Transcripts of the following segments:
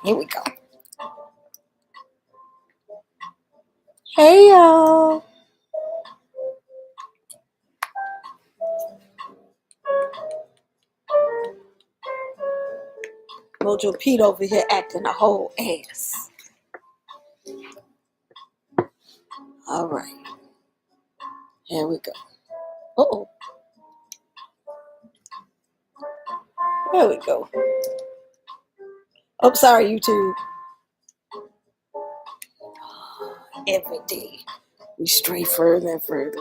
Here we go. Hey y'all. Mojo Pete over here acting a whole ass. All right. Here we go. Uh-oh. There we go. Oh, sorry, YouTube. Every day we stray further and further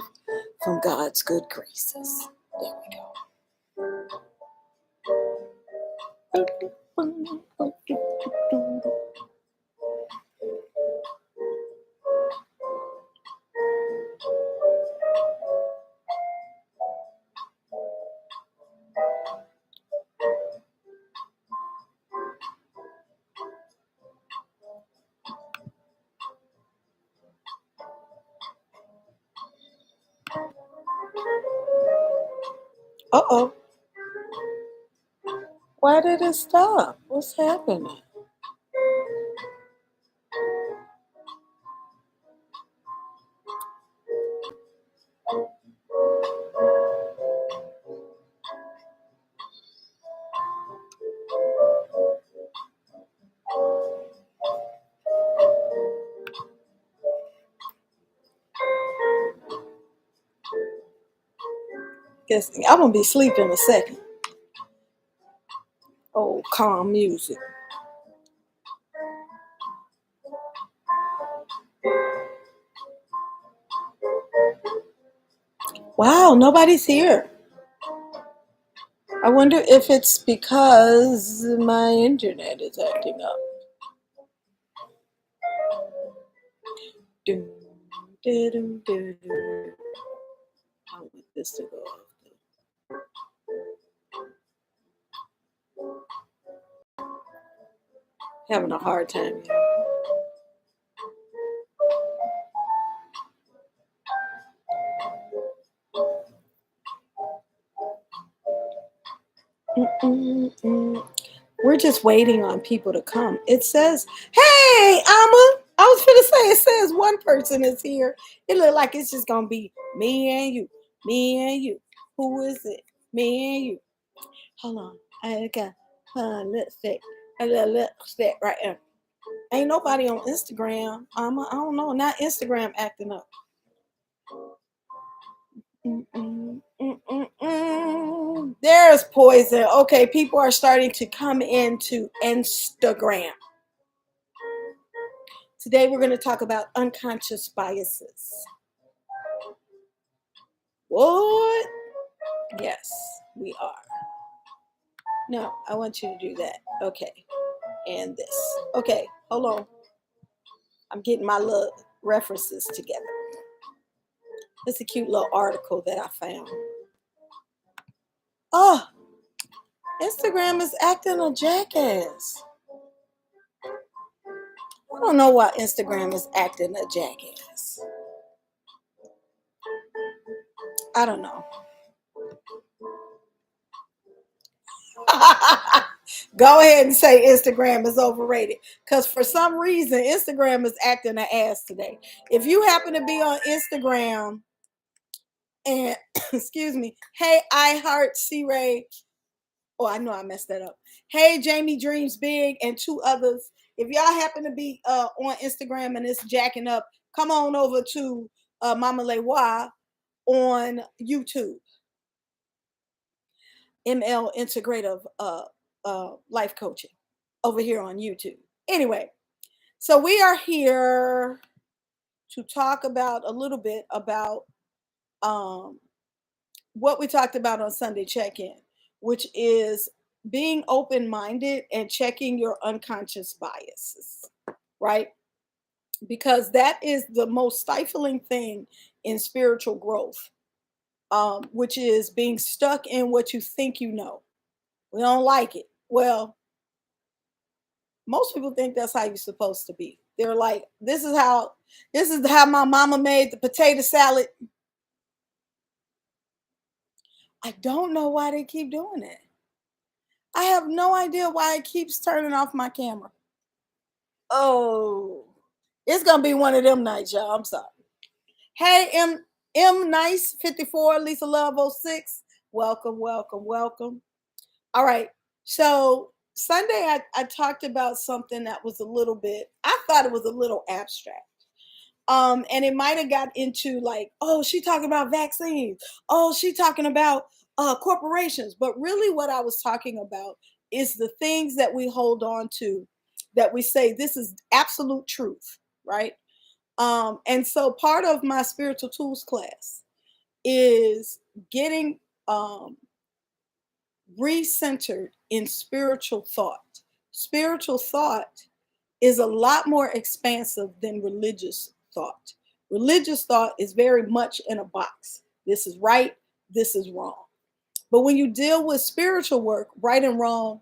from God's good graces. There we go. Uh-oh. Why did it stop? What's happening? Guess I'm gonna be sleeping in a second. Oh, calm music. Wow, nobody's here. I wonder if it's because my internet is acting up. Doom, doom, doom. I want this to go off. Having a hard time. We're just waiting on people to come. It says, "Hey, Amma." I was gonna say it says one person is here. It looked like it's just gonna be me and you, me and you. Who is it? Me and you. Hold on, I got lipstick, a little lipstick right there. Ain't nobody on Instagram. I don't know. Not Instagram acting up. There's poison. Okay, people are starting to come into Instagram. Today we're going to talk about unconscious biases. What? Yes, we are. No, I want you to do that. Okay. And this. Okay, hold on. I'm getting my little references together. It's a cute little article that I found. Oh, Instagram is acting a jackass. I don't know why Instagram is acting a jackass. I don't know. Go ahead and say Instagram is overrated. Because for some reason, Instagram is acting an ass today. If you happen to be on Instagram and, excuse me, hey, I heart C Ray. Oh, I know I messed that up. Hey, Jamie Dreams Big and two others. If y'all happen to be on Instagram and it's jacking up, come on over to Mama Lewa on YouTube. ML Integrative Life Coaching over here on YouTube. Anyway, so we are here to talk about a little bit about um, what we talked about on Sunday check-in, which is being open-minded and checking your unconscious biases, right? Because that is the most stifling thing in spiritual growth, which is being stuck in what you think you know. We don't like it. Well, most people think that's how you're supposed to be. They're like, this is how my mama made the potato salad. I don't know why they keep doing it. I have no idea why it keeps turning off my camera. Oh, it's gonna be one of them nights, y'all. I'm sorry. Hey, M Nice 54, Lisa Love oh 06. Welcome, welcome, welcome. All right. So Sunday I talked about something that was a little bit, I thought it was a little abstract. And it might have got into like, oh, she talking about vaccines. Oh, she talking about corporations. But really what I was talking about is the things that we hold on to that we say this is absolute truth, right? And so part of my spiritual tools class is getting recentered in spiritual thought. Spiritual thought is a lot more expansive than religious thought. Religious thought is very much in a box. This is right, this is wrong. But when you deal with spiritual work, right and wrong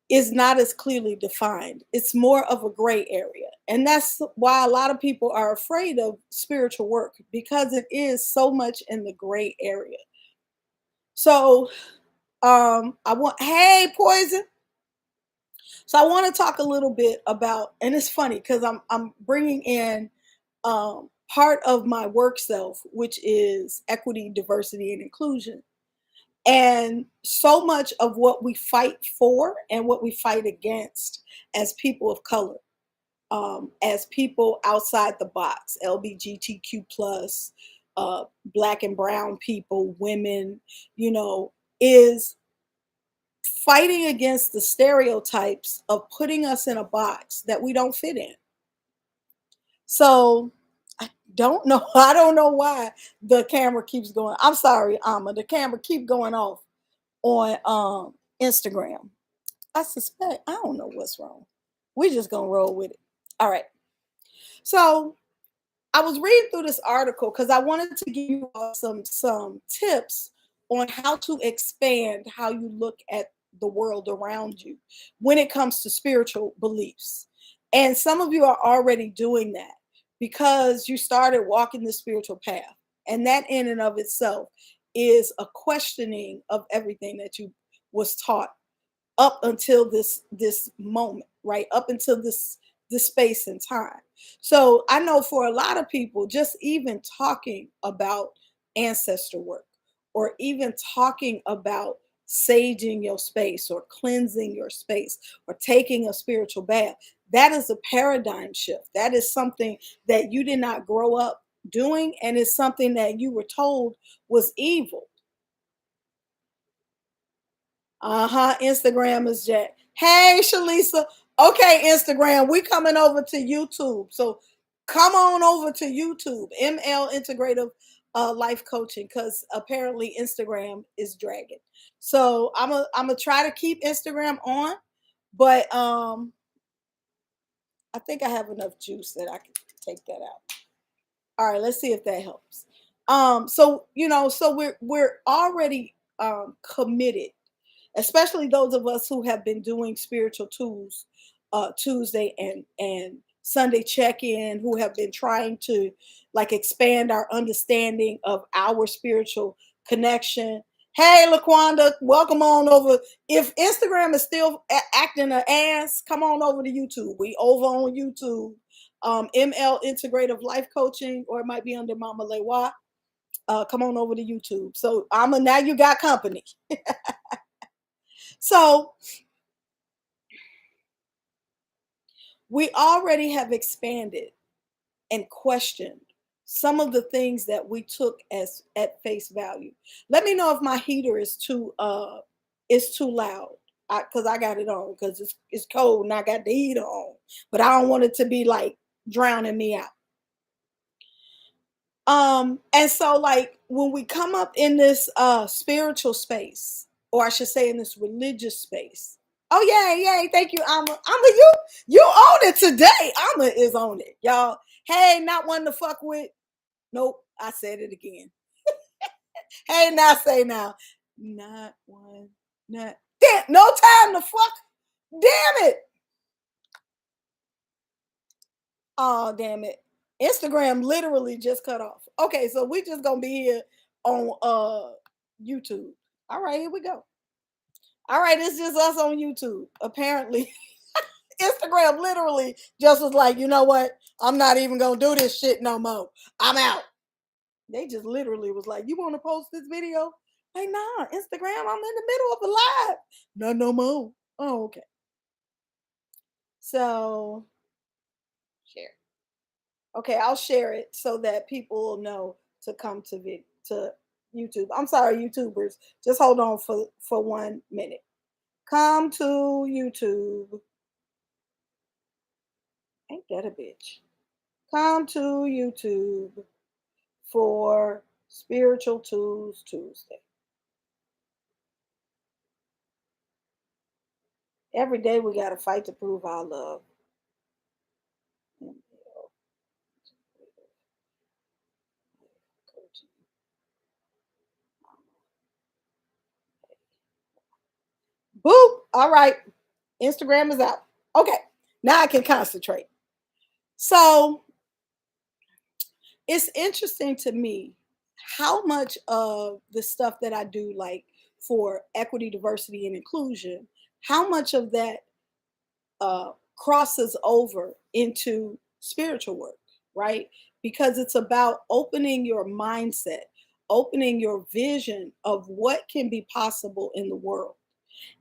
is not as clearly defined. It's more of a gray area. And that's why a lot of people are afraid of spiritual work because it is so much in the gray area. So, I want, hey, Poison. So I want to talk a little bit about, and it's funny because I'm bringing in part of my work self, which is equity, diversity, and inclusion. And so much of what we fight for and what we fight against as people of color, as people outside the box, LGBTQ plus, black and brown people, women, you know, is fighting against the stereotypes of putting us in a box that we don't fit in. So I don't know. I don't know why the camera keeps going. I'm sorry, Amma. The camera keep going off on Instagram. I suspect I don't know what's wrong. We're just gonna roll with it. All right. So I was reading through this article because I wanted to give you all some tips on how to expand how you look at the world around you when it comes to spiritual beliefs. And some of you are already doing that because you started walking the spiritual path. And that in and of itself is a questioning of everything that you was taught up until this moment, right? Up until this space and time. So I know for a lot of people, just even talking about ancestor work or even talking about saging your space or cleansing your space or taking a spiritual bath, that is a paradigm shift. That is something that you did not grow up doing, and it's something that you were told was evil. Uh-huh. Instagram is Jack. Hey, Shalisa. Okay, Instagram, we coming over to YouTube. So come on over to YouTube, ML Integrative Life Coaching, because apparently Instagram is dragging. So I'm gonna try to keep Instagram on, but I think I have enough juice that I can take that out. All right, let's see if that helps. So so we're already committed, especially those of us who have been doing spiritual tools Tuesday and Sunday check-in, who have been trying to like expand our understanding of our spiritual connection. Hey, Laquanda, welcome on over. If Instagram is still acting an ass, come on over to YouTube. We over on YouTube. ML Integrative Life Coaching, or it might be under Mama Lewa. Come on over to YouTube. So now you got company. So we already have expanded and questioned some of the things that we took as at face value. Let me know if my heater is too loud, because I got it on because it's cold and I got the heater on, but I don't want it to be like drowning me out. And so like when we come up in this spiritual space, or I should say in this religious space. Oh yay, yay, thank you, Amma. Amma, you own it today. Amma is on it, y'all. Hey, not one to fuck with. Nope, I said it again. Hey, now say now. Not one, not damn, no time to fuck. Damn it. Oh, damn it. Instagram literally just cut off. Okay, so we just gonna be here on YouTube. All right, here we go. All right, it's just us on YouTube, apparently. Instagram literally just was like, you know what? I'm not even gonna do this shit no more. I'm out. They just literally was like, you want to post this video? Like, nah, Instagram, I'm in the middle of a live. No, no more. Oh, okay. So share. Okay, I'll share it so that people will know to come to YouTube. I'm sorry, YouTubers. Just hold on for 1 minute. Come to YouTube. Ain't that a bitch? Come to YouTube for Spiritual Tools Tuesday. Every day we got to fight to prove our love. Boop. All right. Instagram is out. Okay. Now I can concentrate. So it's interesting to me how much of the stuff that I do, like for equity, diversity, and inclusion, how much of that crosses over into spiritual work, right? Because it's about opening your mindset, opening your vision of what can be possible in the world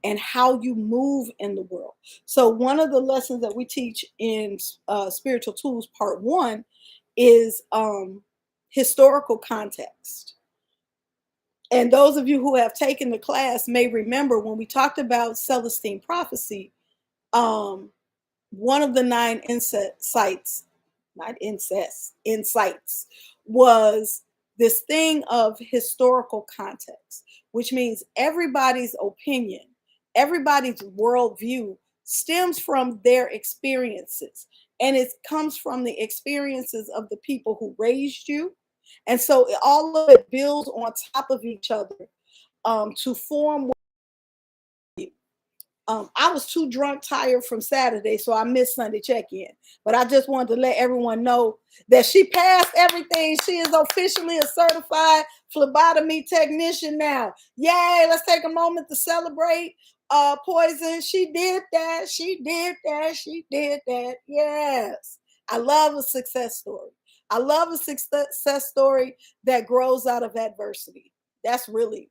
and how you move in the world. So, one of the lessons that we teach in Spiritual Tools Part One is historical context. And those of you who have taken the class may remember when we talked about Celestine prophecy, um, one of the nine insights, not incest, insights, was this thing of historical context, which means everybody's opinion, everybody's worldview stems from their experiences. And it comes from the experiences of the people who raised you. And so all of it builds on top of each other to form. I was too drunk, tired from Saturday, so I missed Sunday check-in. But I just wanted to let everyone know that she passed everything. She is officially a certified phlebotomy technician now. Yay! Let's take a moment to celebrate. Poison. She did that. She did that. She did that. Yes. I love a success story. I love a success story that grows out of adversity. That's really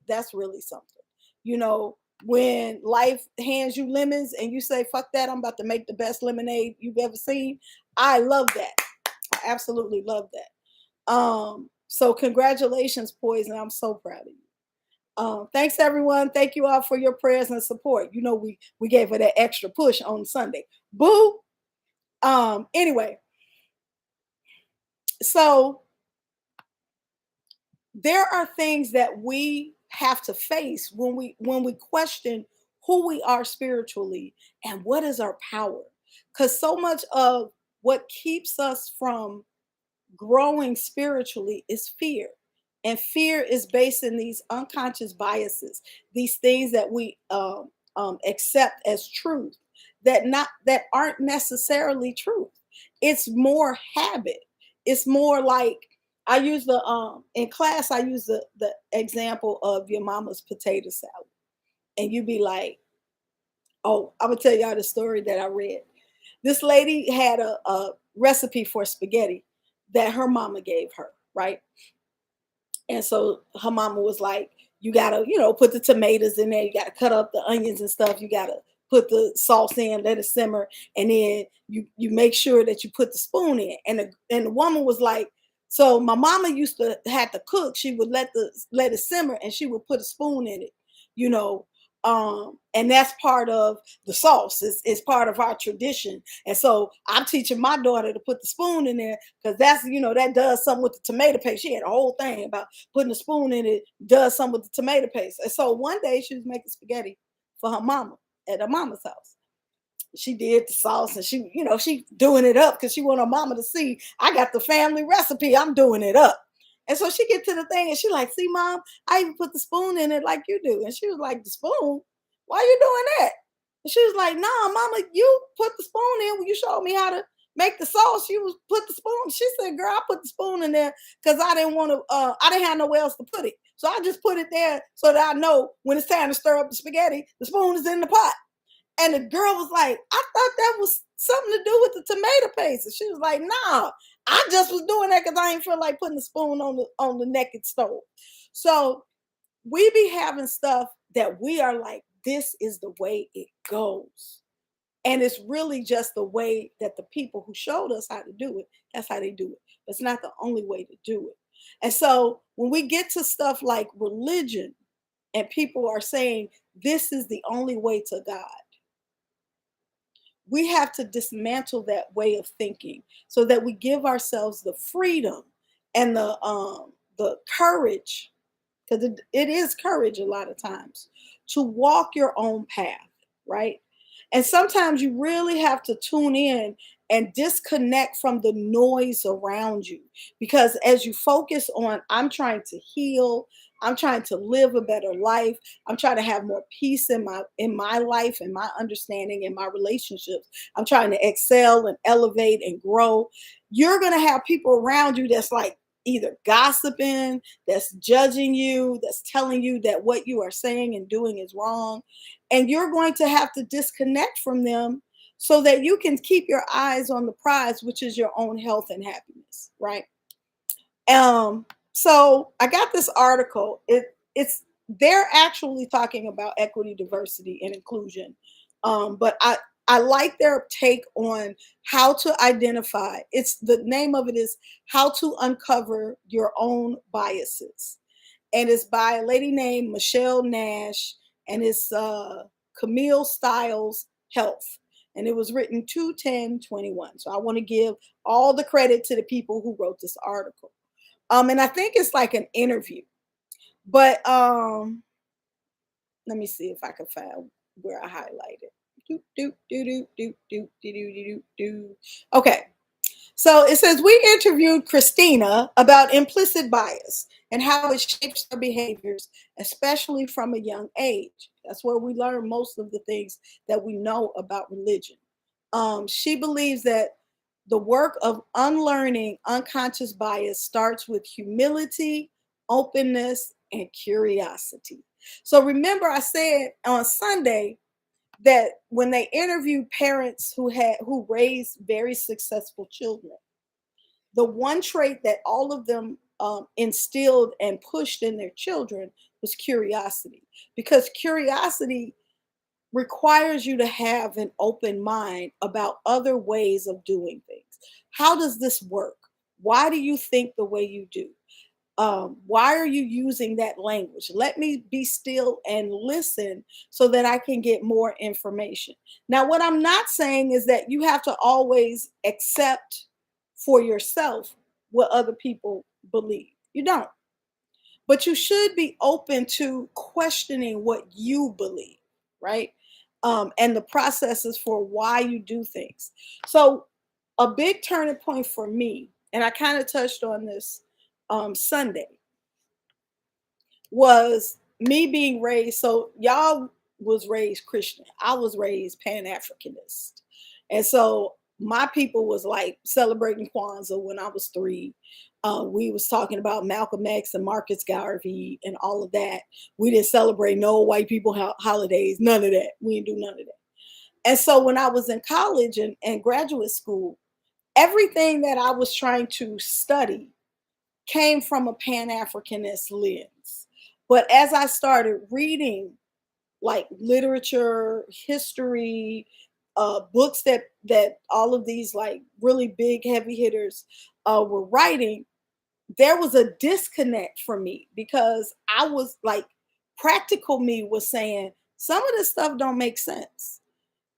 something. You know, when life hands you lemons and you say, fuck that, I'm about to make the best lemonade you've ever seen. I love that. I absolutely love that. So congratulations, Poison. I'm so proud of you. Thanks everyone. Thank you all for your prayers and support. You know, we gave her that extra push on Sunday. Boo. Anyway, so there are things that we have to face when we question who we are spiritually and what is our power, because so much of what keeps us from growing spiritually is fear, and fear is based in these unconscious biases, these things that we accept as truth that aren't necessarily truth. It's more habit. It's more like, I use the in class I use the example of your mama's potato salad, and you be like, oh, I'm gonna tell y'all the story that I read. This lady had a recipe for spaghetti that her mama gave her, right? And so her mama was like, you gotta, put the tomatoes in there, you gotta cut up the onions and stuff, you gotta put the sauce in, let it simmer, and then you make sure that you put the spoon in. And the woman was like, so my mama used to have to cook, she would let it simmer and she would put a spoon in it, you know. And that's part of the sauce, is part of our tradition. And so I'm teaching my daughter to put the spoon in there, because that's, that does something with the tomato paste. She had a whole thing about putting a spoon in it does something with the tomato paste. And so one day she was making spaghetti for her mama at her mama's house. She did the sauce, and she doing it up because she want her mama to see, I got the family recipe, I'm doing it up. And so she get to the thing and she like, see, mom, I even put the spoon in it like you do. And she was like, the spoon? Why you doing that? And she was like, nah, mama, you put the spoon in when you showed me how to make the sauce. You was put the spoon. She said, girl, I put the spoon in there because I didn't want to, I didn't have nowhere else to put it. So I just put it there so that I know when it's time to stir up the spaghetti, the spoon is in the pot. And the girl was like, I thought that was something to do with the tomato paste. And she was like, nah, I just was doing that because I ain't feel like putting the spoon on the naked stove. So we be having stuff that we are like, this is the way it goes. And it's really just the way that the people who showed us how to do it, that's how they do it. It's not the only way to do it. And so when we get to stuff like religion and people are saying this is the only way to God, we have to dismantle that way of thinking so that we give ourselves the freedom and the courage, because it is courage a lot of times, to walk your own path, right? And sometimes you really have to tune in and disconnect from the noise around you. Because as you focus on, I'm trying to heal, I'm trying to live a better life, I'm trying to have more peace in my life and my understanding in my relationships, I'm trying to excel and elevate and grow. You're gonna have people around you that's like either gossiping, that's judging you, that's telling you that what you are saying and doing is wrong. And you're going to have to disconnect from them so that you can keep your eyes on the prize, which is your own health and happiness, right? So I got this article. It's they're actually talking about equity, diversity, and inclusion. But I like their take on how to identify. It's the name of it is How to Uncover Your Own Biases. And it's by a lady named Michelle Nash, and it's Camille Styles Health. And it was written 2/10/21. So I want to give all the credit to the people who wrote this article. And I think it's like an interview. But let me see if I can find where I highlighted. Do, do, do, do, do, do, do, do, do, do. Okay. So it says we interviewed Christina about implicit bias and how it shapes our behaviors, especially from a young age. That's where we learn most of the things that we know about religion. She believes that the work of unlearning unconscious bias starts with humility, openness, and curiosity. So remember, I said on Sunday that when they interviewed parents who raised very successful children, the one trait that all of them instilled and pushed in their children was curiosity, because curiosity requires you to have an open mind about other ways of doing things. How does this work? Why do you think the way you do? Why are you using that language? Let me be still and listen so that I can get more information. Now, what I'm not saying is that you have to always accept for yourself what other people believe. You don't. But you should be open to questioning what you believe, right? And the processes for why you do things. So, a big turning point for me, and I kind of touched on this Sunday, was me being raised. So y'all was raised Christian. I was raised Pan-Africanist. And so my people was like celebrating Kwanzaa when I was 3. We was talking about Malcolm X and Marcus Garvey and all of that. We didn't celebrate no white people holidays, none of that. We didn't do none of that. And so when I was in college and graduate school, everything that I was trying to study came from a Pan-Africanist lens. But as I started reading like literature, history, books that all of these like really big heavy hitters were writing, there was a disconnect for me because I was like, practical me was saying some of this stuff don't make sense.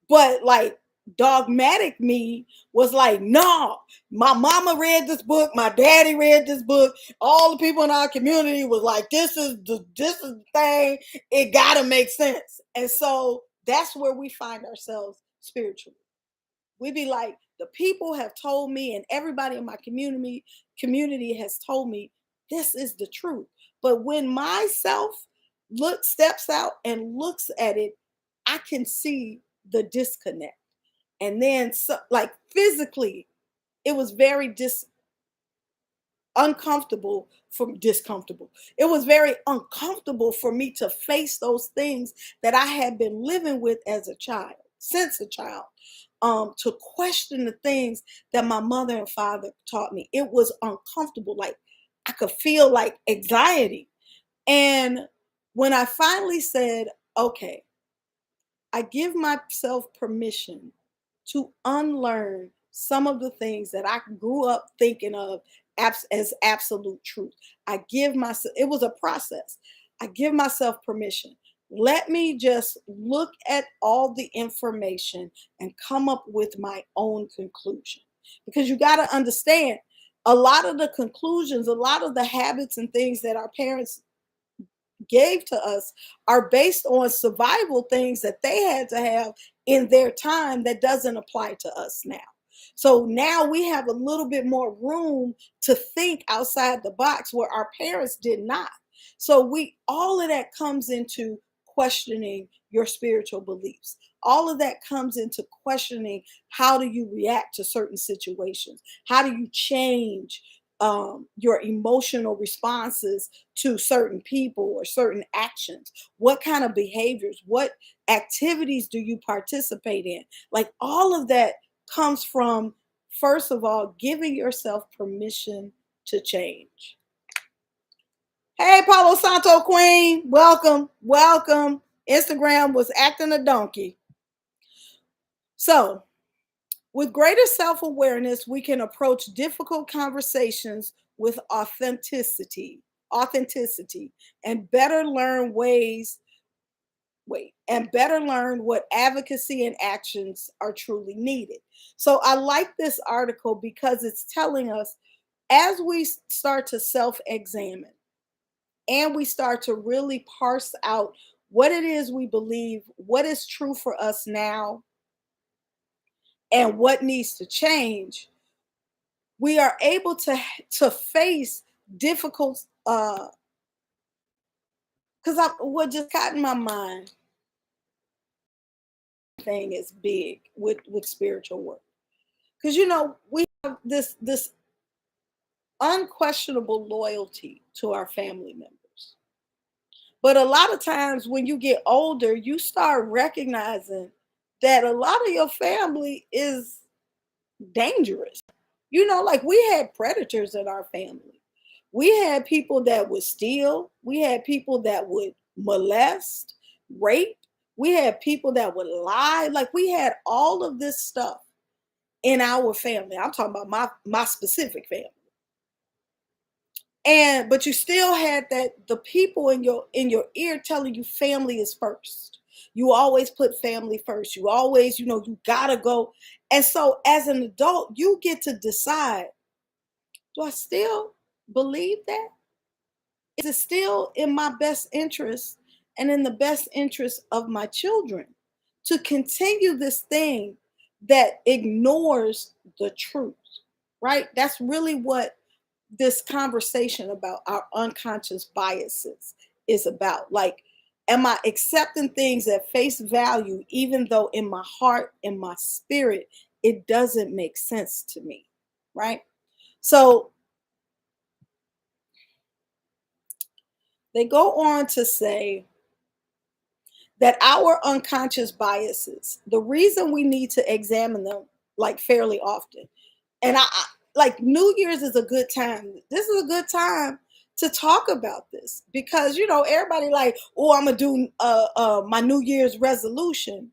But like dogmatic me was like, no, my mama read this book, my daddy read this book, all the people in our community was like, this is the thing, it gotta make sense. And so that's where we find ourselves spiritually. We be like, the people have told me, and everybody in my community has told me this is the truth. But when myself steps out and looks at it, I can see the disconnect. And then so, like physically, it was very uncomfortable for discomfortable. It was very uncomfortable for me to face those things that I had been living with as a child. since a child, to question the things that my mother and father taught me. It was uncomfortable. Like I could feel like anxiety. And when I finally said, okay, I give myself permission to unlearn some of the things that I grew up thinking of as absolute truth. I give myself, it was a process. I give myself permission. Let me just look at all the information and come up with my own conclusion. Because you got to understand, a lot of the conclusions, a lot of the habits and things that our parents gave to us are based on survival things that they had to have in their time that doesn't apply to us now. So now we have a little bit more room to think outside the box where our parents did not. So we all of that comes into questioning your spiritual beliefs. All of that comes into questioning how do you react to certain situations? How do you change your emotional responses to certain people or certain actions? What kind of behaviors, what activities do you participate in? Like all of that comes from, first of all, giving yourself permission to change. Hey, Palo Santo Queen, welcome, welcome. Instagram was acting a donkey. So, with greater self awareness, we can approach difficult conversations with authenticity, and better learn better learn what advocacy and actions are truly needed. So I like this article because it's telling us as we start to self examine and we start to really parse out what it is we believe, what is true for us now, and what needs to change, we are able to face difficult because I what just got in my mind thing is big with spiritual work. Because we have this unquestionable loyalty to our family members. But a lot of times when you get older, you start recognizing that a lot of your family is dangerous. Like we had predators in our family. We had people that would steal. We had people that would molest, rape. We had people that would lie. Like we had all of this stuff in our family. I'm talking about my specific family. But you still had that the people in your ear telling you family is first. You always put family first. You always, you gotta go. And so as an adult, you get to decide, do I still believe that? Is it still in my best interest and in the best interest of my children to continue this thing that ignores the truth? Right? That's really what this conversation about our unconscious biases is about. Like, am I accepting things at face value, even though in my heart, in my spirit, it doesn't make sense to me? Right? So they go on to say that our unconscious biases, the reason we need to examine them like fairly often, and like New Year's is a good time. This is a good time to talk about this because everybody like, oh, I'm gonna do my New Year's resolution.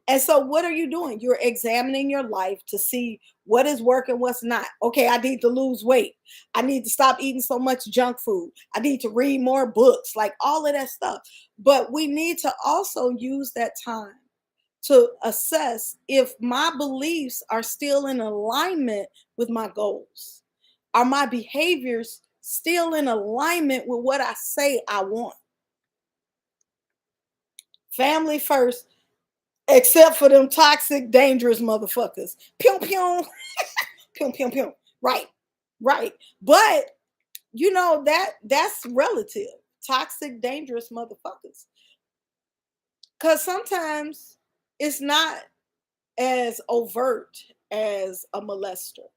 And so what are you doing? You're examining your life to see what is working, what's not. Okay, I need to lose weight. I need to stop eating so much junk food. I need to read more books, like all of that stuff. But we need to also use that time to assess if my beliefs are still in alignment with my goals. Are my behaviors still in alignment with what I say I want? Family first, except for them toxic, dangerous motherfuckers. Pew pew, pew pew pew. Right, right. But that's relative. Toxic, dangerous motherfuckers. Because sometimes it's not as overt as a molester.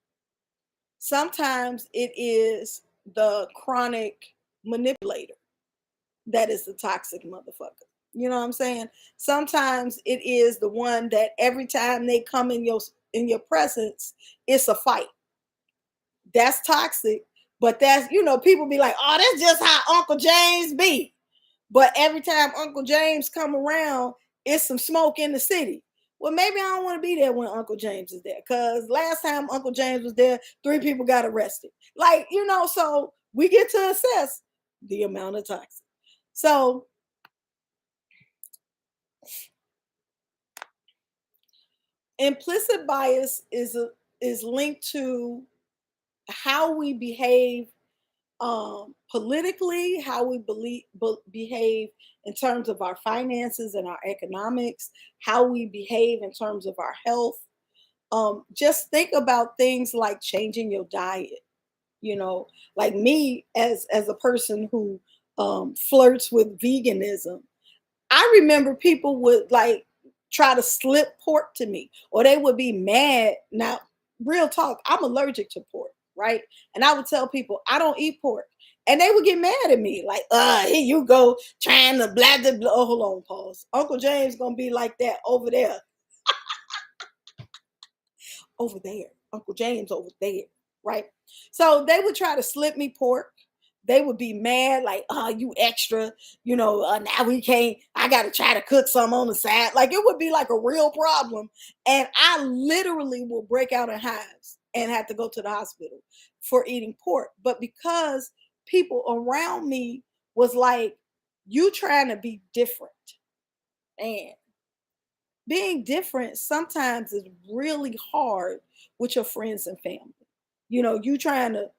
Sometimes it is the chronic manipulator that is the toxic motherfucker. You know what I'm saying? Sometimes it is the one that every time they come in your presence, it's a fight. That's toxic. But that's, people be like, oh, that's just how Uncle James be. But every time Uncle James come around, it's some smoke in the city. Well, maybe I don't want to be there when Uncle James is there. Because last time Uncle James was there, 3 people got arrested. Like, so we get to assess the amount of toxic. So implicit bias is linked to how we behave politically, how we behave in terms of our finances and our economics, how we behave in terms of our health. Just think about things like changing your diet. Like me as a person who flirts with veganism, I remember people would like try to slip pork to me, or they would be mad. Now, real talk, I'm allergic to pork, right? And I would tell people I don't eat pork. And they would get mad at me, like, here you go, trying to blah blah blah. Oh, hold on, pause. Uncle James gonna be like that over there, over there. Uncle James over there, right? So they would try to slip me pork. They would be mad, like, oh, you extra, now we can't, I got to try to cook some on the side. Like it would be like a real problem. And I literally will break out in hives and have to go to the hospital for eating pork. But because people around me was like, you trying to be different. And being different sometimes is really hard with your friends and family. You trying to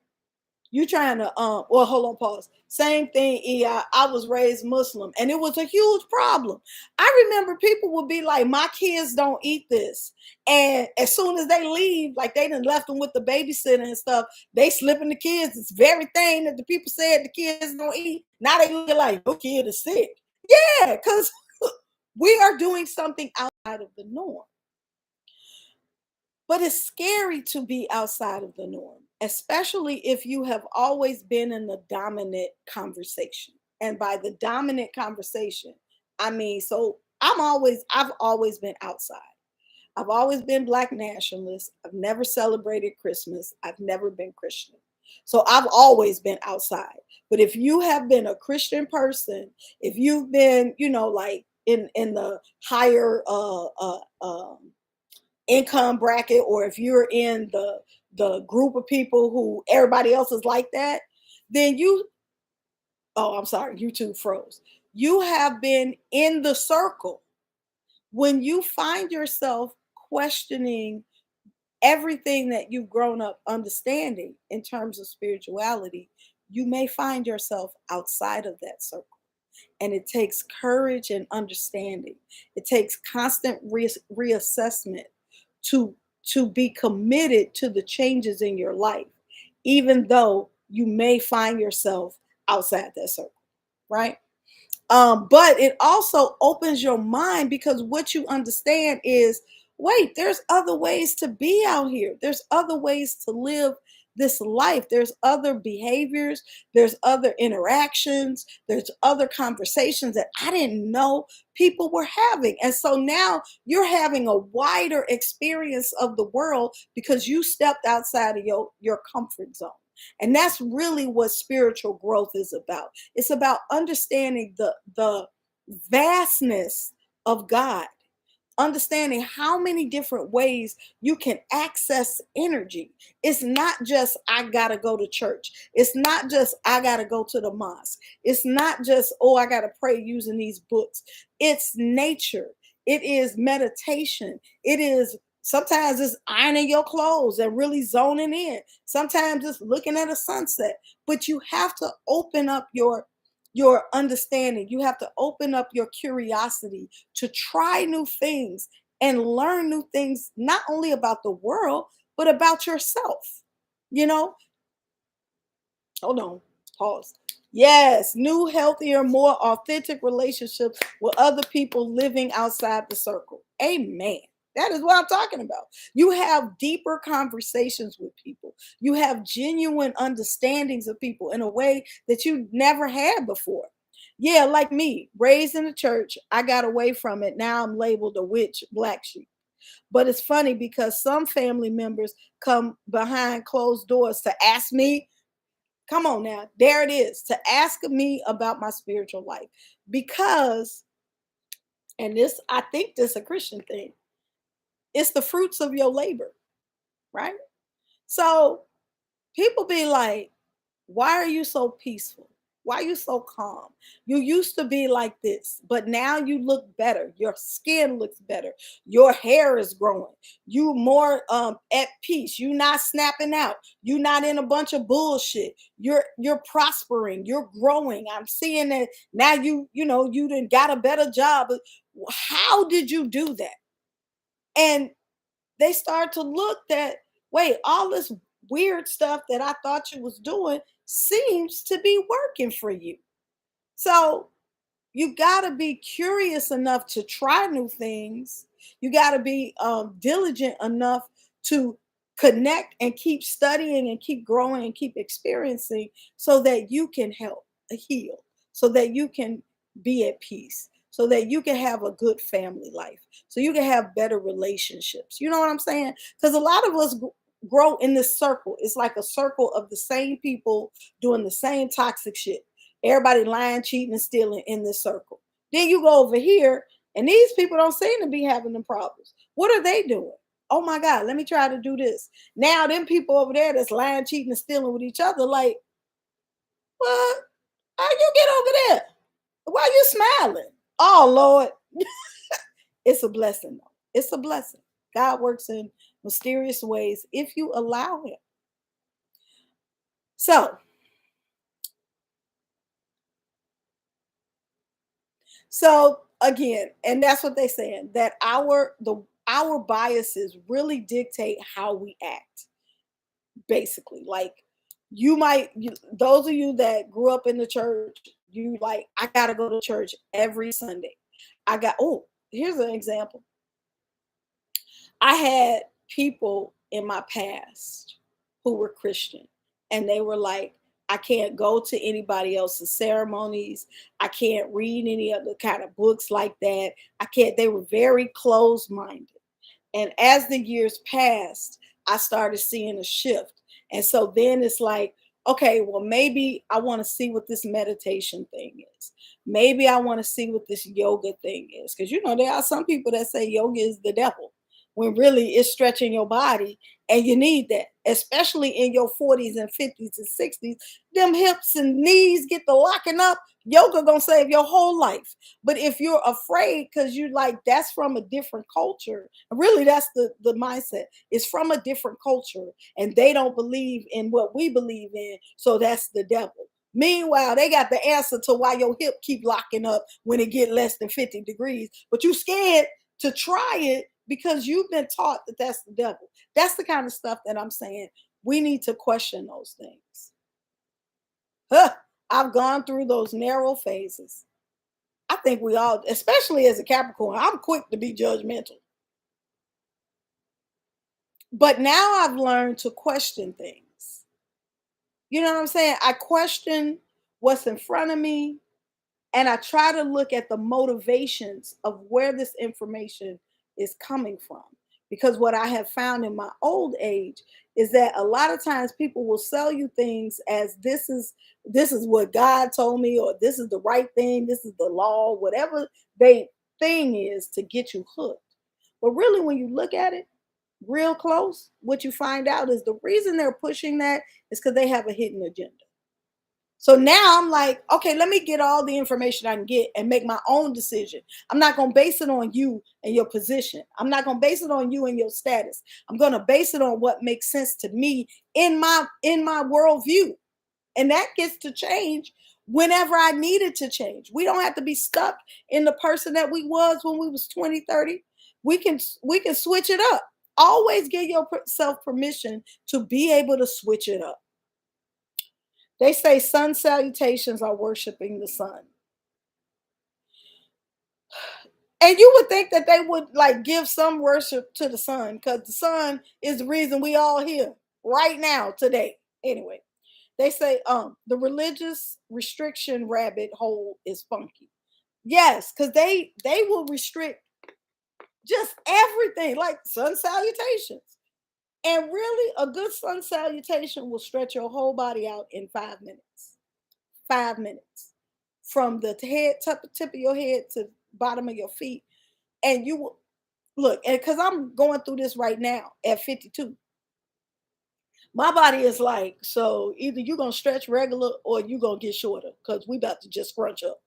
well, hold on, pause. Same thing, I was raised Muslim and it was a huge problem. I remember people would be like, my kids don't eat this. And as soon as they leave, like they done left them with the babysitter and stuff, they slipping the kids this very thing that the people said the kids don't eat. Now they look like your kid is sick. Yeah, because we are doing something outside of the norm. But it's scary to be outside of the norm, especially if you have always been in the dominant conversation. And by the dominant conversation, I mean, so I've always been outside. I've always been Black nationalist. I've never celebrated Christmas. I've never been Christian. So I've always been outside. But if you have been a Christian person, if you've been, like in the higher income bracket, or if you're in the group of people who everybody else is like that, then I'm sorry, YouTube froze. You have been in the circle. When you find yourself questioning everything that you've grown up understanding in terms of spirituality, you may find yourself outside of that circle. And it takes courage and understanding. It takes constant reassessment to be committed to the changes in your life, even though you may find yourself outside that circle, right? But it also opens your mind, because what you understand is, wait, there's other ways to be out here. There's other ways to live this life. There's other behaviors. There's other interactions. There's other conversations that I didn't know people were having. And so now you're having a wider experience of the world because you stepped outside of your comfort zone. And that's really what spiritual growth is about. It's about understanding the vastness of God, understanding how many different ways you can access energy. It's not just I gotta go to church. It's not just I gotta go to the mosque. It's not just, oh, I gotta pray using these books. It's nature. It is meditation. It is sometimes it's ironing your clothes and really zoning in. Sometimes it's looking at a sunset. But you have to open up your understanding. You have to open up your curiosity to try new things and learn new things, not only about the world, but about yourself. You know, hold on, pause. Yes, new, healthier, more authentic relationships with other people living outside the circle. Amen. That is what I'm talking about. You have deeper conversations with people. You have genuine understandings of people in a way that you never had before. Yeah, like me, raised in the church, I got away from it. Now I'm labeled a witch, black sheep. But it's funny because some family members come behind closed doors to ask me, come on now, there it is, to ask me about my spiritual life. Because, and this, I think this a Christian thing, it's the fruits of your labor, right? So people be like, why are you so peaceful? Why are you so calm? You used to be like this, but now you look better. Your skin looks better. Your hair is growing. You more at peace. You not snapping out. You not in a bunch of bullshit. You're prospering. You're growing. I'm seeing that now. You done got a better job. How did you do that? And they start to look that, wait, all this weird stuff that I thought you was doing seems to be working for you. So you got to be curious enough to try new things. You got to be diligent enough to connect and keep studying and keep growing and keep experiencing so that you can help heal, so that you can be at peace, so that you can have a good family life, so you can have better relationships. You know what I'm saying? Because a lot of us grow in this circle. It's like a circle of the same people doing the same toxic shit. Everybody lying, cheating, and stealing in this circle. Then you go over here, and these people don't seem to be having the problems. What are they doing? Oh my God, let me try to do this. Now, them people over there that's lying, cheating, and stealing with each other, like, what? How you get over there? Why you smiling? Oh Lord, it's a blessing though. It's a blessing. God works in mysterious ways if you allow Him. So, so again, and that's what they're saying, that our biases really dictate how we act. Basically, like those of you that grew up in the church, you like, I gotta go to church every Sunday. Oh, here's an example. I had people in my past who were Christian, and they were like, I can't go to anybody else's ceremonies. I can't read any other kind of books like that. I can't, they were very closed minded. And as the years passed, I started seeing a shift. And so then it's like, okay, well, maybe I want to see what this meditation thing is. Maybe I want to see what this yoga thing is. Because, there are some people that say yoga is the devil when really it's stretching your body. And you need that, especially in your 40s and 50s and 60s. Them hips and knees get the locking up. Yoga gonna save your whole life. But if you're afraid because you like that's from a different culture, really that's the mindset. It's from a different culture and they don't believe in what we believe in. So that's the devil. Meanwhile, they got the answer to why your hip keep locking up when it get less than 50 degrees. But you scared to try it because you've been taught that that's the devil. That's the kind of stuff that I'm saying. We need to question those things. Huh, I've gone through those narrow phases. I think we all, especially as a Capricorn, I'm quick to be judgmental. But now I've learned to question things. You know what I'm saying? I question what's in front of me and I try to look at the motivations of where this information is coming from. Because what I have found in my old age is that a lot of times people will sell you things as this is what God told me, or this is the right thing, this is the law, whatever they thing is to get you hooked. But really, when you look at it real close, what you find out is the reason they're pushing that is because they have a hidden agenda. So now I'm like, okay, let me get all the information I can get and make my own decision. I'm not going to base it on you and your position. I'm not going to base it on you and your status. I'm going to base it on what makes sense to me in my worldview. And that gets to change whenever I need it to change. We don't have to be stuck in the person that we was when we was 20, 30. We can switch it up. Always give yourself permission to be able to switch it up. They say sun salutations are worshiping the sun. And you would think that they would like give some worship to the sun because the sun is the reason we all here right now today. Anyway, They say the religious restriction rabbit hole is funky. Yes, because they will restrict just everything, like sun salutations. And really, a good sun salutation will stretch your whole body out in 5 minutes. 5 minutes. From the head, tip of your head to bottom of your feet. And you will look, and because I'm going through this right now at 52, my body is like, so either you're gonna stretch regular or you're gonna get shorter because we about to just scrunch up.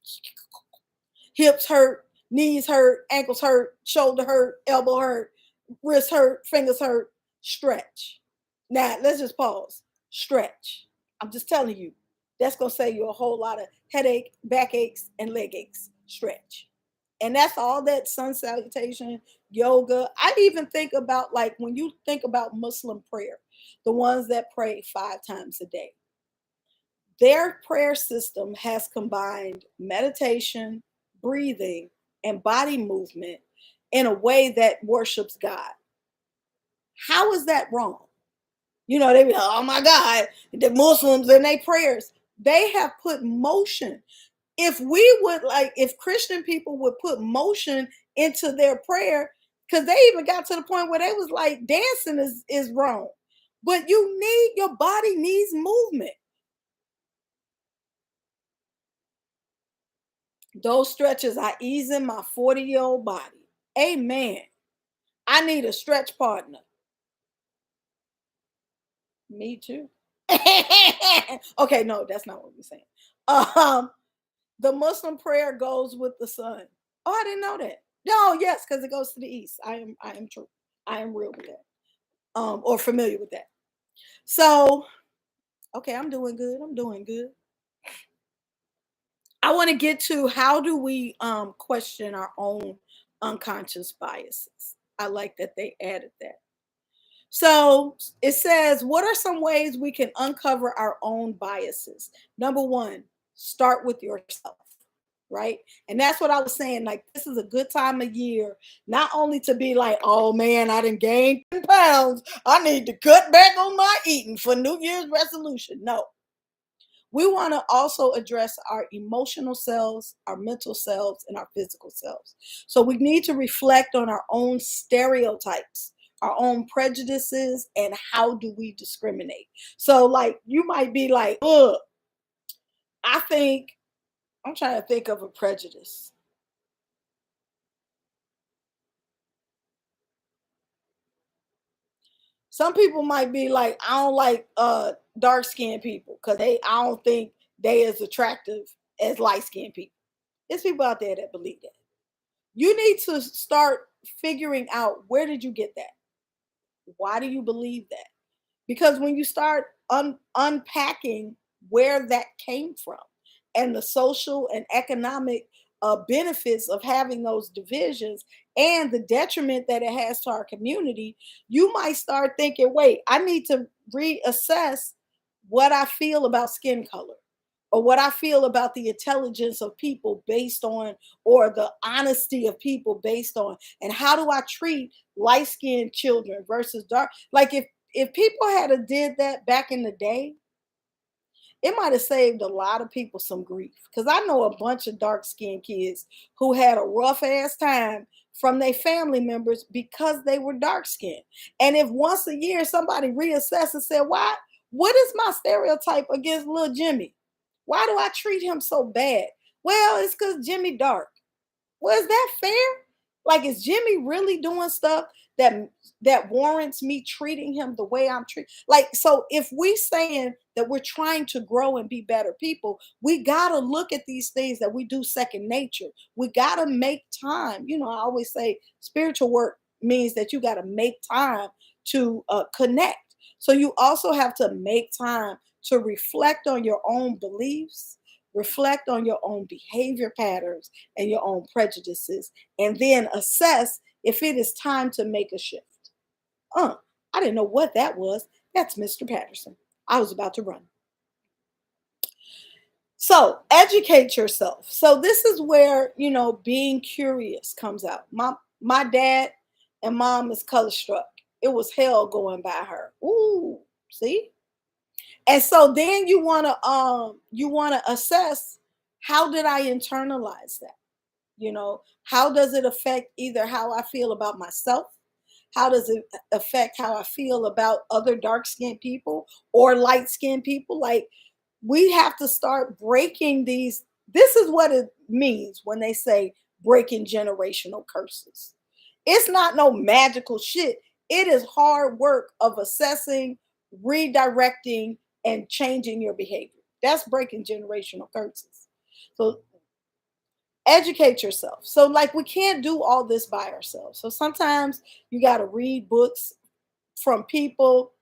Hips hurt, knees hurt, ankles hurt, shoulder hurt, elbow hurt, wrist hurt, fingers hurt. Stretch. Now let's just pause. Stretch. I'm just telling you, that's gonna save you a whole lot of headache, backaches, and leg aches. Stretch. And that's all that sun salutation, yoga. I even think about, like, when you think about Muslim prayer, the ones that pray 5 times a day, their prayer system has combined meditation, breathing, and body movement in a way that worships God. How is that wrong? They be like, oh my God, the Muslims and their prayers, they have put motion. If Christian people would put motion into their prayer, because they even got to the point where they was like, dancing is wrong. But your body needs movement. Those stretches are easing my 40-year-old body. Amen. I need a stretch partner. Me too. Okay, no, that's not what we're saying. Um, the Muslim prayer goes with the sun. Oh, I didn't know that. No, yes, because it goes to the east. I am true. I am real with that. Or familiar with that. So, okay, I'm doing good. I'm doing good. I want to get to, how do we question our own unconscious biases. I like that they added that. So it says, what are some ways we can uncover our own biases? Number one, start with yourself, right? And that's what I was saying. Like, this is a good time of year, not only to be like, oh man, I done gained 10 pounds. I need to cut back on my eating for New Year's resolution. No, we want to also address our emotional selves, our mental selves, and our physical selves. So we need to reflect on our own stereotypes, our own prejudices, and how do we discriminate. So, like, you might be like, ugh, I'm trying to think of a prejudice. Some people might be like, I don't like dark skinned people because I don't think they as attractive as light skinned people. There's people out there that believe that. You need to start figuring out, where did you get that? Why do you believe that? Because when you start unpacking where that came from and the social and economic benefits of having those divisions and the detriment that it has to our community, you might start thinking, wait, I need to reassess what I feel about skin color, or what I feel about the intelligence of people based on, or the honesty of people based on, and how do I treat light skinned children versus dark. Like, if people had a did that back in the day, it might have saved a lot of people some grief. Because I know a bunch of dark skinned kids who had a rough ass time from their family members because they were dark skinned. And if once a year somebody reassessed and said, why, what is my stereotype against little Jimmy? Why do I treat him so bad? Well, it's because Jimmy dark. Well, is that fair? Like, is Jimmy really doing stuff that warrants me treating him the way I'm treating? Like, so if we saying that we're trying to grow and be better people, we gotta look at these things that we do second nature. We gotta make time. I always say spiritual work means that you gotta make time to connect. So you also have to make time to reflect on your own beliefs, reflect on your own behavior patterns and your own prejudices, and then assess if it is time to make a shift. I didn't know what that was. That's Mr. Patterson. I was about to run. So, educate yourself. So this is where, being curious comes out. My dad and mom is color struck. It was hell going by her. Ooh, see? And so then you want to assess, how did I internalize that? How does it affect either how I feel about myself? How does it affect how I feel about other dark skinned people or light skinned people? Like, we have to start breaking these. This is what it means when they say breaking generational curses. It's not no magical shit. It is hard work of assessing, redirecting, and changing your behavior. That's breaking generational curses. So educate yourself. So, like, we can't do all this by ourselves. So sometimes you got to read books from people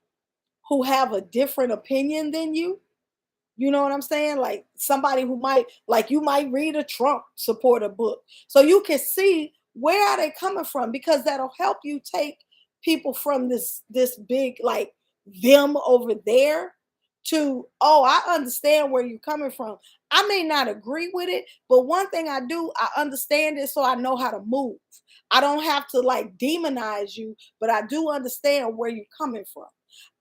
who have a different opinion than you. You know what I'm saying? Like, somebody who might, like, you might read a Trump supporter book, so you can see where are they coming from, because that'll help you take people from this big, like, them over there, to, oh, I understand where you're coming from. I may not agree with it, but one thing I do, I understand it, so I know how to move. I don't have to like demonize you, but I do understand where you're coming from.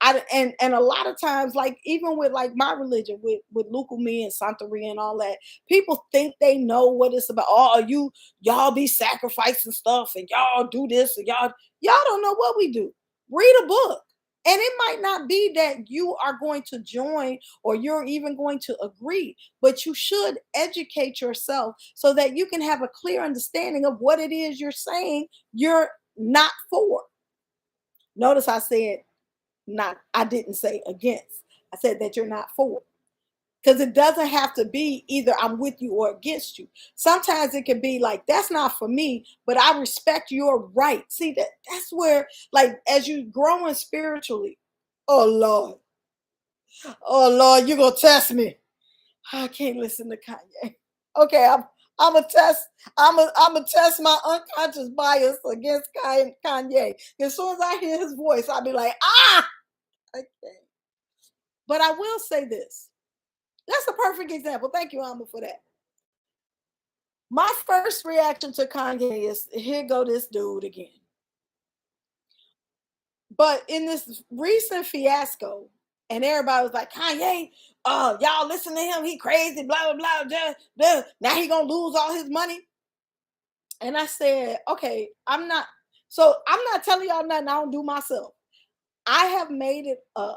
And a lot of times, like, even with like my religion, with Lukumi and Santeria and all that, people think they know what it's about. Oh, y'all be sacrificing stuff and y'all do this and y'all don't know what we do. Read a book. And it might not be that you are going to join or you're even going to agree, but you should educate yourself so that you can have a clear understanding of what it is you're saying you're not for. Notice I said not, I didn't say against. I said that you're not for. Because it doesn't have to be either I'm with you or against you. Sometimes it can be like, that's not for me, but I respect your right. See, that's where, like, as you growing spiritually, oh Lord, oh Lord, you're gonna test me. I can't listen to Kanye. Okay, I'm a test. I'm a test my unconscious bias against Kanye. As soon as I hear his voice, I'll be like, ah, okay. But I will say this. That's a perfect example. Thank you, Alma, for that. My first reaction to Kanye is, here go this dude again. But in this recent fiasco, and everybody was like, Kanye, y'all listen to him, he crazy, blah, blah, blah, blah, blah. Now he gonna lose all his money. And I said, okay, I'm not telling y'all nothing I don't do myself. I have made it a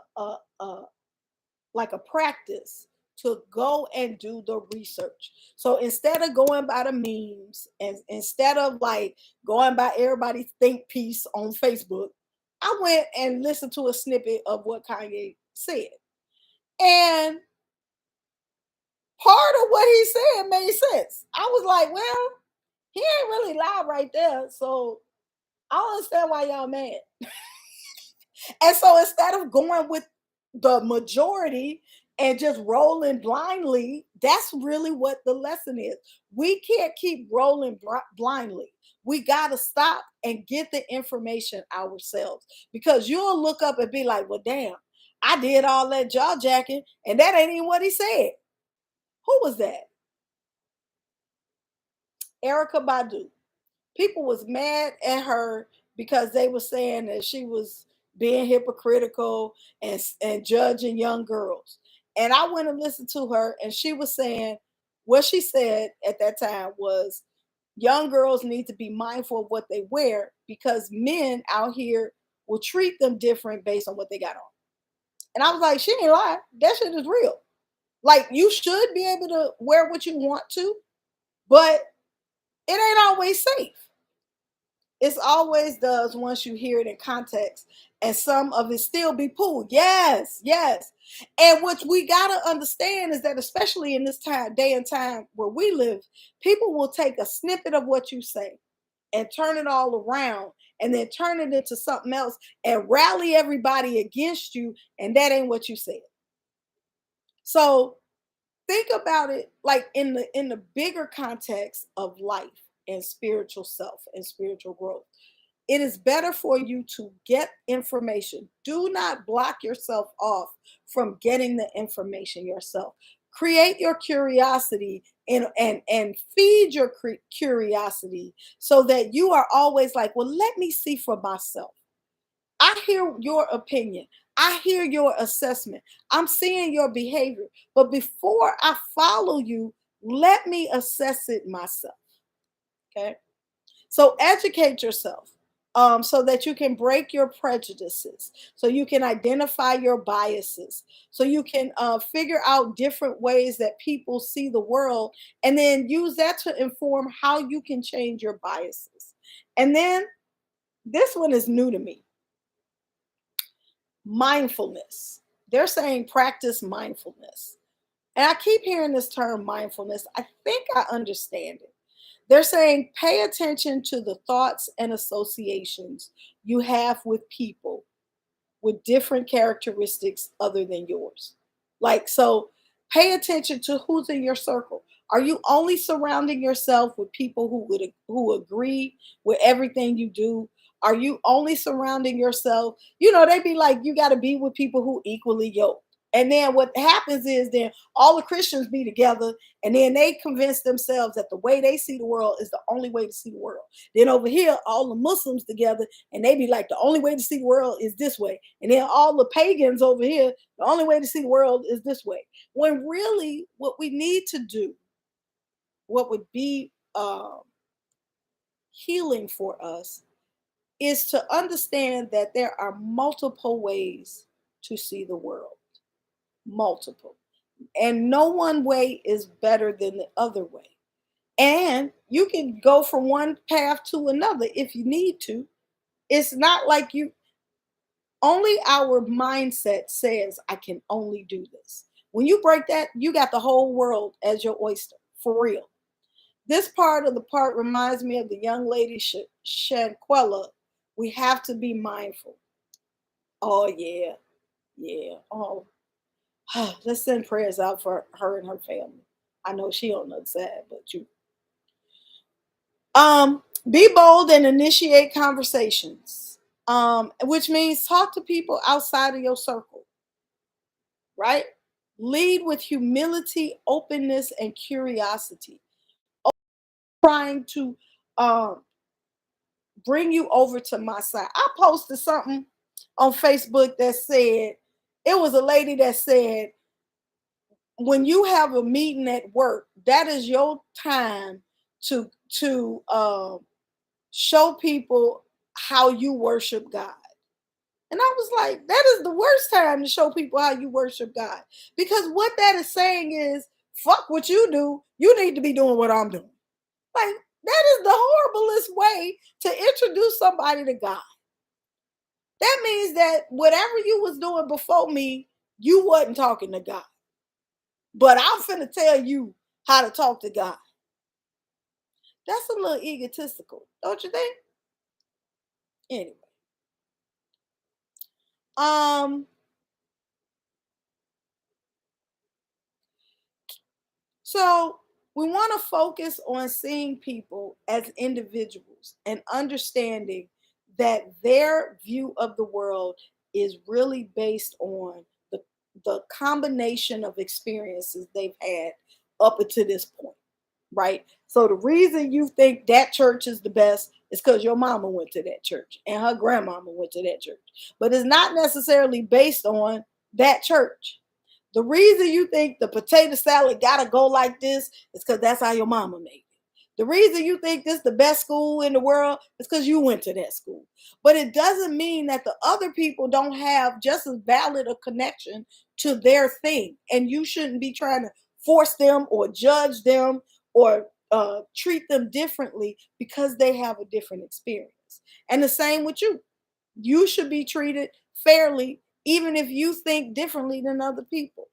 like a practice to go and do the research. So instead of going by the memes and instead of like going by everybody's think piece on Facebook, I went and listened to a snippet of what Kanye said. And part of what he said made sense. I was like, well, he ain't really loud right there. So I don't understand why y'all mad. And so instead of going with the majority and just rolling blindly, that's really what the lesson is. We can't keep rolling blindly. We got to stop and get the information ourselves, because you'll look up and be like, well, damn, I did all that jaw jacking and that ain't even what he said. Who was that? Erica Badu. People was mad at her because they were saying that she was being hypocritical and judging young girls. And I went and listened to her, and she was saying, what she said at that time was, young girls need to be mindful of what they wear, because men out here will treat them different based on what they got on. And I was like, she ain't lying. That shit is real. Like, you should be able to wear what you want to, but it ain't always safe. It's always does once you hear it in context, and some of it still be pulled. Yes, yes. And what we gotta understand is that, especially in this day and time where we live, people will take a snippet of what you say and turn it all around and then turn it into something else and rally everybody against you, and that ain't what you said. So think about it like in the bigger context of life and spiritual self and spiritual growth. It is better for you to get information. Do not block yourself off from getting the information yourself. Create your curiosity and feed your curiosity so that you are always like, well, let me see for myself. I hear your opinion. I hear your assessment. I'm seeing your behavior. But before I follow you, let me assess it myself. Okay. So educate yourself, so that you can break your prejudices, so you can identify your biases, so you can figure out different ways that people see the world, and then use that to inform how you can change your biases. And then this one is new to me: mindfulness. They're saying practice mindfulness. And I keep hearing this term mindfulness. I think I understand it. They're saying pay attention to the thoughts and associations you have with people with different characteristics other than yours. Like, so pay attention to who's in your circle. Are you only surrounding yourself with people who agree with everything you do? Are you only surrounding yourself? They be like, you got to be with people who equally yoke. And then what happens is then all the Christians be together, and then they convince themselves that the way they see the world is the only way to see the world. Then over here, all the Muslims together, and they be like, the only way to see the world is this way. And then all the pagans over here, the only way to see the world is this way. When really, what we need to do, what would be healing for us, is to understand that there are multiple ways to see the world. Multiple. And no one way is better than the other way. And you can go from one path to another if you need to. It's not like you only our mindset says, I can only do this. When you break that, you got the whole world as your oyster, for real. This part of the part reminds me of the young lady Shanquella. We have to be mindful. Oh, yeah. Yeah. Oh, let's send prayers out for her and her family. I know she on the other side, but you. Be bold and initiate conversations. Which means talk to people outside of your circle, right? Lead with humility, openness, and curiosity. Trying to um, bring you over to my side. I posted something on Facebook that said, it was a lady that said, when you have a meeting at work, that is your time to show people how you worship God. And I was like, that is the worst time to show people how you worship God. Because what that is saying is, fuck what you do. You need to be doing what I'm doing. Like, that is the horriblest way to introduce somebody to God. That means that whatever you was doing before me, you wasn't talking to God. But I'm finna tell you how to talk to God. That's a little egotistical, don't you think? Anyway. Um, so we want to focus on seeing people as individuals and understanding that their view of the world is really based on the combination of experiences they've had up until this point, right? So the reason you think that church is the best is because your mama went to that church and her grandmama went to that church. But it's not necessarily based on that church. The reason you think the potato salad gotta go like this is because that's how your mama made it. The reason you think this is the best school in the world is because you went to that school. But it doesn't mean that the other people don't have just as valid a connection to their thing. And you shouldn't be trying to force them or judge them or treat them differently because they have a different experience. And the same with you. You should be treated fairly, even if you think differently than other people.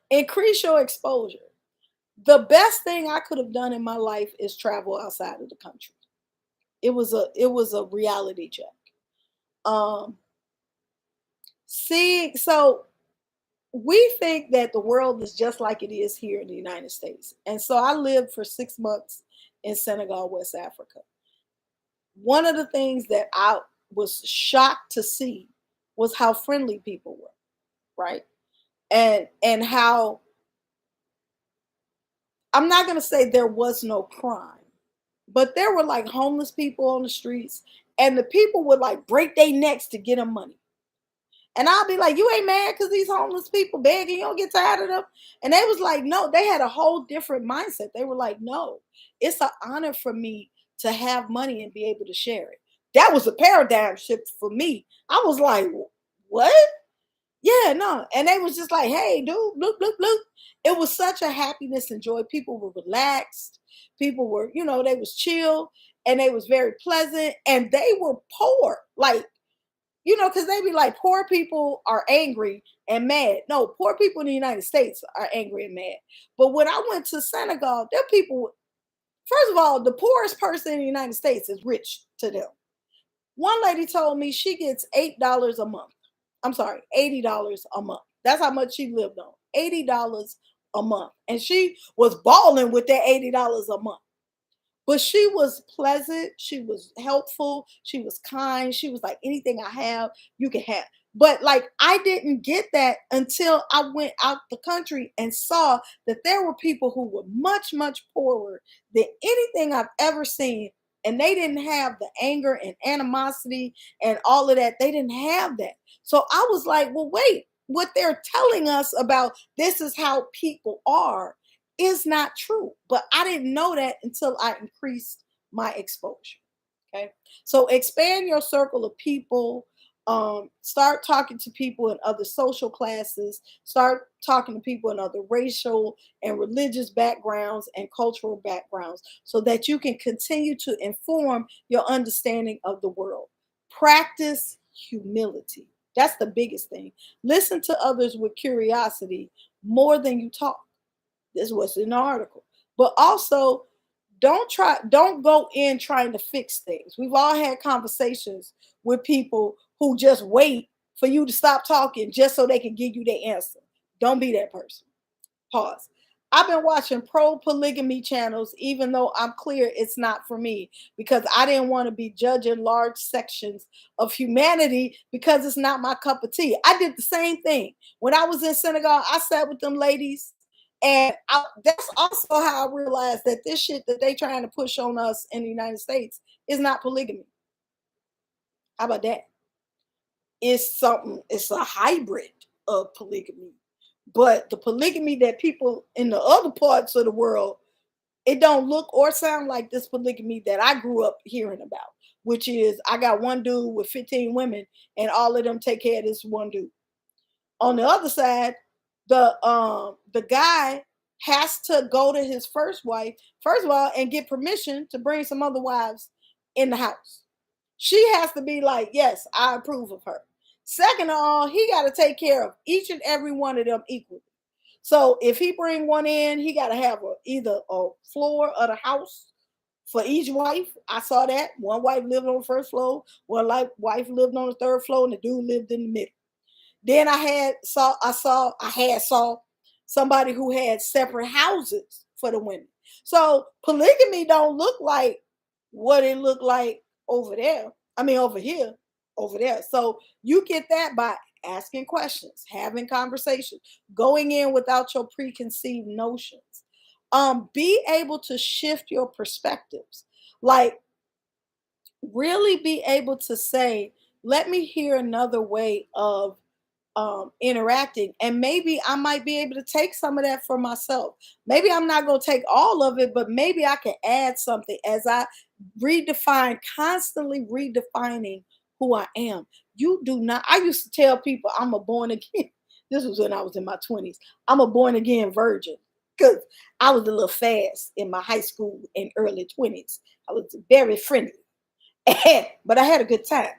Increase your exposure. The best thing I could have done in my life is travel outside of the country. It was a reality check. Um, so we think that the world is just like it is here in the United States. And so I lived for 6 months in Senegal, West Africa. One of the things that I was shocked to see was how friendly people were, right? And how, I'm not going to say there was no crime, but there were like homeless people on the streets, And the people would like break their necks to get them money. And I'll be like, you ain't mad because these homeless people begging, you don't get tired of them? And they was like, no, they had a whole different mindset. They were like, no, it's an honor for me to have money and be able to share it. That was a paradigm shift for me. I was like, what? Yeah, no. And they was just like, hey, dude, look, look, look. It was such a happiness and joy. People were relaxed. People were, they was chill and they was very pleasant and they were poor. Like, because they be like, poor people are angry and mad. No, poor people in the United States are angry and mad. But when I went to Senegal, there people, first of all, the poorest person in the United States is rich to them. One lady told me she gets $8 a month. I'm sorry, $80 a month. That's how much she lived on. $80 a month. And she was balling with that $80 a month. But she was pleasant. She was helpful. She was kind. She was like, anything I have, you can have. But like, I didn't get that until I went out the country and saw that there were people who were much, much poorer than anything I've ever seen. And they didn't have the anger and animosity and all of that. They didn't have that. So I was like, well, wait, what they're telling us about this is how people are is not true. But I didn't know that until I increased my exposure. Okay. So expand your circle of people. Start talking to people in other social classes. Start talking to people in other racial and religious backgrounds and cultural backgrounds so that you can continue to inform your understanding of the world. Practice humility. That's the biggest thing. Listen to others with curiosity more than you talk. This was in the article. But also, don't go in trying to fix things. We've all had conversations with people who just wait for you to stop talking just so they can give you their answer. Don't be that person. Pause. I've been watching pro polygamy channels, even though I'm clear it's not for me, because I didn't want to be judging large sections of humanity because it's not my cup of tea. I did the same thing. When I was in Senegal, I sat with them ladies. And that's also how I realized that this shit that they trying to push on us in the United States is not polygamy. How about that? It's a hybrid of polygamy. But the polygamy that people in the other parts of the world, it don't look or sound like this polygamy that I grew up hearing about, which is I got one dude with 15 women and all of them take care of this one dude. On the other side, the guy has to go to his first wife, first of all, and get permission to bring some other wives in the house. She has to be like, yes, I approve of her. Second of all, he got to take care of each and every one of them equally. So if he bring one in, he got to have either a floor of the house for each wife. I saw that. One wife lived on the first floor, one wife lived on the third floor, and the dude lived in the middle. Then I had saw somebody who had separate houses for the women. So polygamy don't look like what it looked like over there. I mean over here, over there. So you get that by asking questions, having conversations, going in without your preconceived notions. Be able to shift your perspectives. Like really be able to say, let me hear another way of interacting, and maybe I might be able to take some of that for myself. Maybe I'm not going to take all of it, but maybe I can add something as I constantly redefining who I am. You do not. I used to tell people I'm a born again. This was when I was in my 20s. I'm a born again virgin because I was a little fast in my high school and early 20s. I was very friendly, but I had a good time.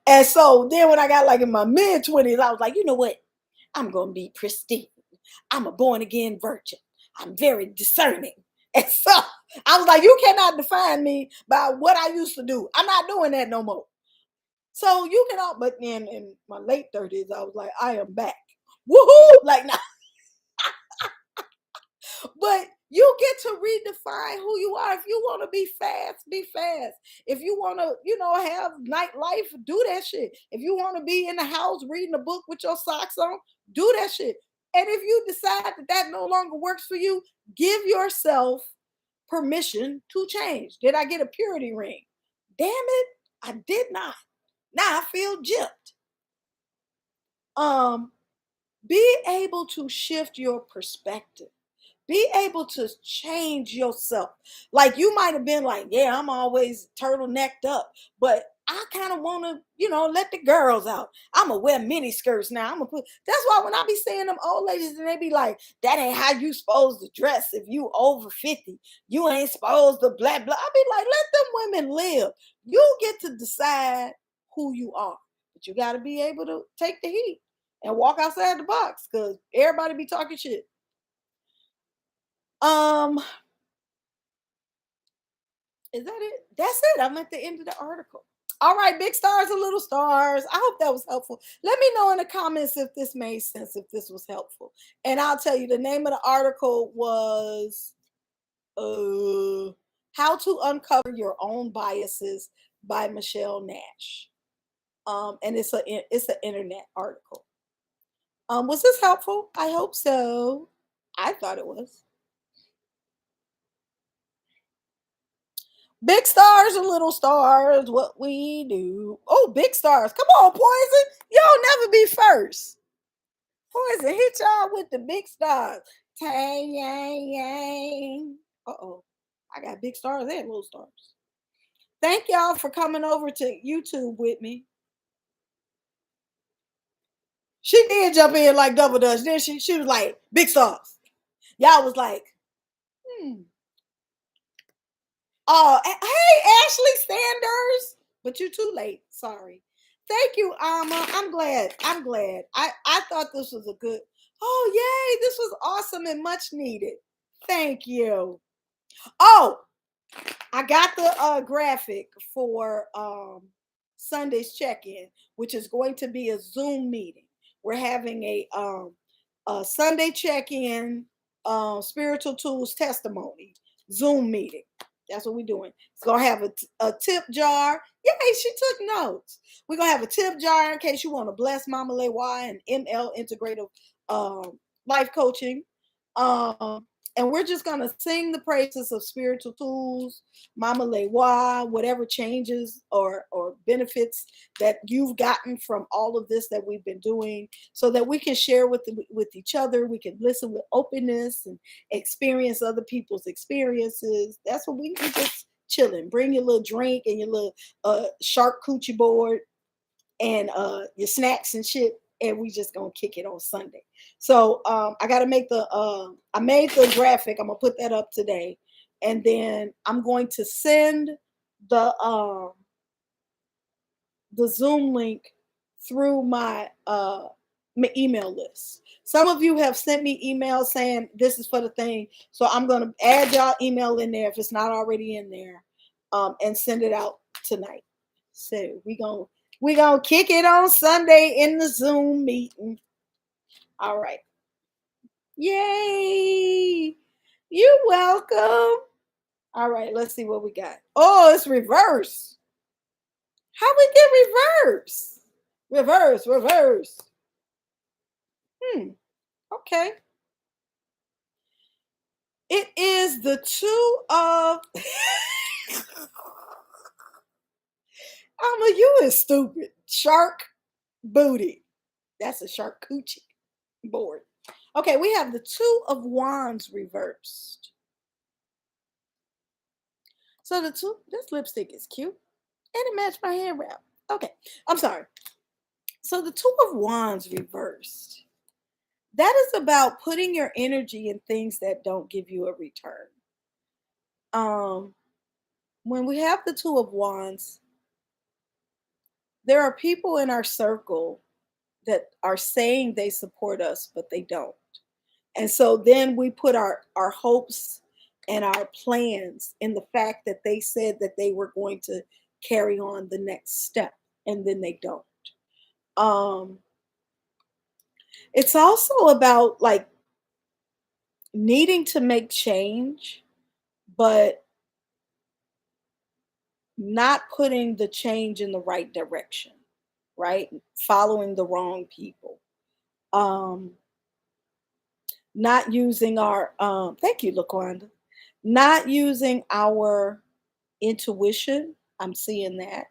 And so then when I got like in my mid 20s, I was like, you know what? I'm going to be pristine. I'm a born again virgin. I'm very discerning. And so I was like, you cannot define me by what I used to do. I'm not doing that no more. So you can all, but then in my late 30s, I was like, I am back. Woohoo! Like, now. But you get to redefine who you are. If you want to be fast, be fast. If you want to, have nightlife, do that shit. If you want to be in the house reading a book with your socks on, do that shit. And if you decide that that no longer works for you, give yourself permission to change. Did I get a purity ring? Damn it. I did not. Now I feel gypped. Um, be able to shift your perspective. Be able to change yourself. Like you might have been like, yeah, I'm always turtlenecked up, but I kind of want to, let the girls out. I'm gonna wear mini skirts now. I'm gonna put. That's why when I be seeing them old ladies and they be like, that ain't how you supposed to dress if you over 50. You ain't supposed to blah blah. I be like, let them women live. You get to decide who you are, but you got to be able to take the heat and walk outside the box because everybody be talking shit. Um, is that it? That's it. I'm at the end of the article. All right, big stars and little stars. I hope that was helpful. Let me know in the comments if this made sense, if this was helpful. And I'll tell you the name of the article was How to Uncover Your Own Biases by Michelle Nash. And it's an internet article. Was this helpful? I hope so. I thought it was. Big stars and little stars, what we do. Oh, big stars. Come on, Poison. Y'all never be first. Poison, hit y'all with the big stars. Tang, yang, yang. Uh-oh. I got big stars and little stars. Thank y'all for coming over to YouTube with me. She did jump in like Double Dutch, didn't she? She was like, big stars. Y'all was like, hmm. Oh, hey, Ashley Sanders. But you're too late. Sorry. Thank you, Alma. I'm glad. I'm glad. I thought this was a good. Oh, yay. This was awesome and much needed. Thank you. Oh, I got the graphic for Sunday's check-in, which is going to be a Zoom meeting. We're having a Sunday check-in spiritual tools testimony Zoom meeting. That's what we're doing. It's gonna have a tip jar. Yay, she took notes. We're gonna have a tip jar in case you want to bless Mama Lewa and ML Integrative Life Coaching. And we're just gonna sing the praises of spiritual tools, Mama Lewa, whatever changes or benefits that you've gotten from all of this that we've been doing, so that we can share with each other. We can listen with openness and experience other people's experiences. That's what we just chilling. Bring your little drink and your little shark coochie board and your snacks and shit, and we just gonna kick it on Sunday. So I gotta make I made the graphic. I'm gonna put that up today, and then I'm going to send the Zoom link through my email list. Some of you have sent me emails saying this is for the thing, so I'm gonna add y'all email in there if it's not already in there, and send it out tonight. So we gonna kick it on Sunday in the Zoom meeting. All right. Yay! You're welcome. All right, let's see what we got. Oh, it's reverse. How we get reverse? Reverse, reverse. Okay. It is the two of you is stupid. Shark booty. That's a shark coochie board. Okay, we have the two of wands reversed. So this lipstick is cute. And it matched my hair wrap. Okay, I'm sorry. So the two of wands reversed. That is about putting your energy in things that don't give you a return. When we have the two of wands, there are people in our circle that are saying they support us, but they don't. And so then we put our hopes and our plans in the fact that they said that they were going to carry on the next step, and then they don't. It's also about like needing to make change, but not putting the change in the right direction, right? Following the wrong people. Not using our thank you, Laquanda. Not using our intuition. I'm seeing that.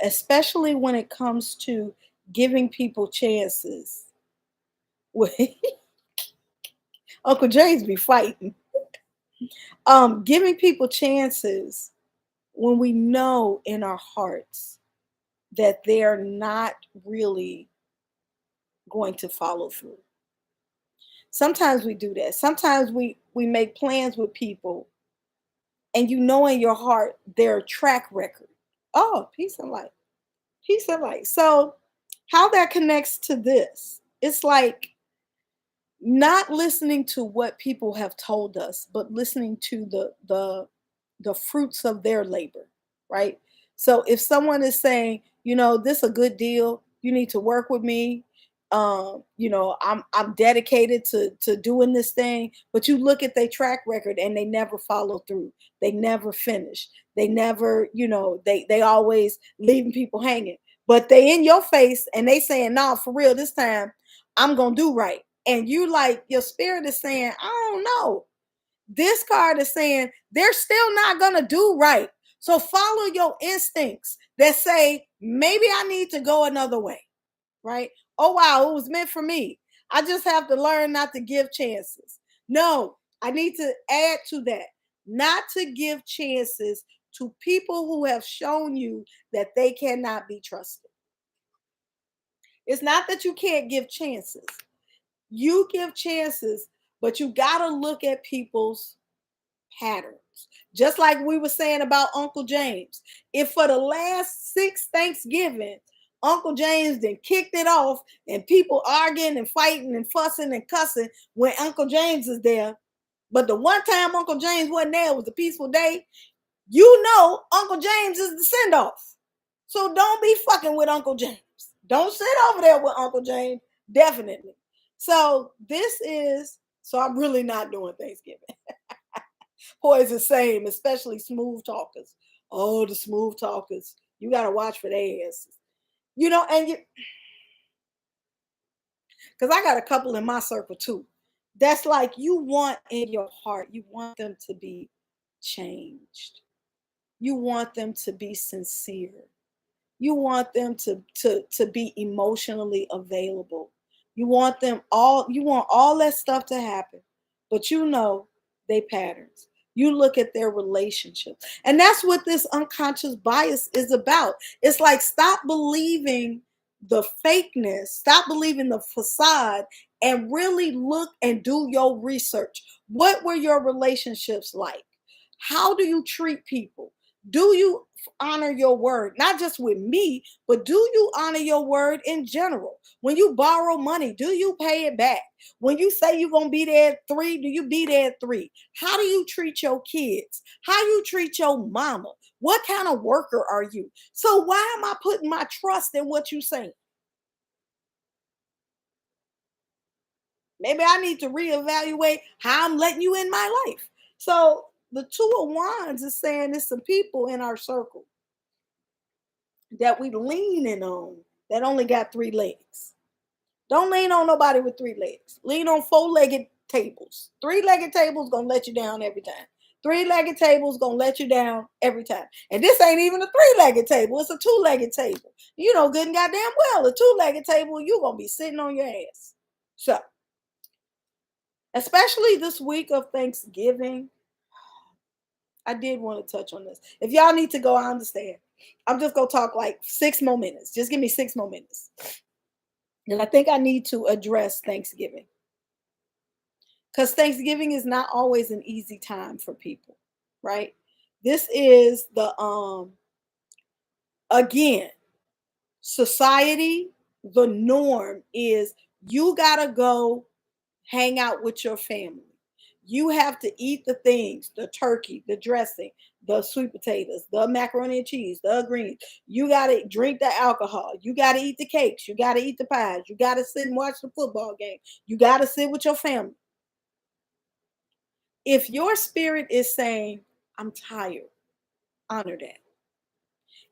especially when it comes to giving people chances. Uncle James be fighting. Giving people chances when we know in our hearts that they're not really going to follow through. Sometimes we do that. Sometimes we make plans with people and you know in your heart their track record. Oh, peace and light. Peace and light. So how that connects to this, it's like not listening to what people have told us, but listening to the fruits of their labor, right? So if someone is saying, this is a good deal, you need to work with me. I'm dedicated to doing this thing, but you look at their track record and they never follow through. They never finish. They never, they always leaving people hanging. But they in your face and they saying, "No, for real, this time I'm gonna do right." And you like your spirit is saying, "I don't know." This card is saying they're still not going to do right. So follow your instincts that say, maybe I need to go another way, right? Oh, wow, it was meant for me. I just have to learn not to give chances. No, I need to add to that, not to give chances to people who have shown you that they cannot be trusted. It's not that you can't give chances. You give chances, but you got to look at people's patterns. Just like we were saying about Uncle James. If for the last 6 Thanksgiving, Uncle James then kicked it off and people arguing and fighting and fussing and cussing when Uncle James is there, but the one time Uncle James wasn't there, it was a peaceful day, Uncle James is the send-off. So don't be fucking with Uncle James. Don't sit over there with Uncle James. Definitely. So I'm really not doing Thanksgiving. Boys the same, especially smooth talkers. Oh, the smooth talkers. You got to watch for their asses. Because I got a couple in my circle too. That's like you want in your heart, you want them to be changed. You want them to be sincere. You want them to be emotionally available. You want all that stuff to happen. But they patterns. You look at their relationship. And that's what this unconscious bias is about. It's like stop believing the fakeness, stop believing the facade, and really look and do your research. What were your relationships like? How do you treat people? Do you honor your word? Not just with me, but do you honor your word in general? When you borrow money, do you pay it back? When you say you're going to be there at 3, do you be there at 3? How do you treat your kids? How you treat your mama? What kind of worker are you? So why am I putting my trust in what you're saying? Maybe I need to reevaluate how I'm letting you in my life. So the 2 of Wands is saying there's some people in our circle that we leaning on that only got 3 legs. Don't lean on nobody with 3 legs. Lean on 4-legged tables. 3-legged tables gonna let you down every time. 3-legged tables gonna let you down every time. And this ain't even a 3-legged table. It's a 2-legged table. You know good and goddamn well a 2-legged table, you gonna be sitting on your ass. So, especially this week of Thanksgiving, I did want to touch on this. If y'all need to go, I understand. I'm just gonna talk like 6 more minutes. Just give me 6 more minutes. And I think I need to address Thanksgiving. Because Thanksgiving is not always an easy time for people, right? This is again, society, the norm is you gotta go hang out with your family. You have to eat the things, the turkey, the dressing, the sweet potatoes, the macaroni and cheese, the greens. You got to drink the alcohol. You got to eat the cakes. You got to eat the pies. You got to sit and watch the football game. You got to sit with your family. If your spirit is saying, I'm tired, honor that.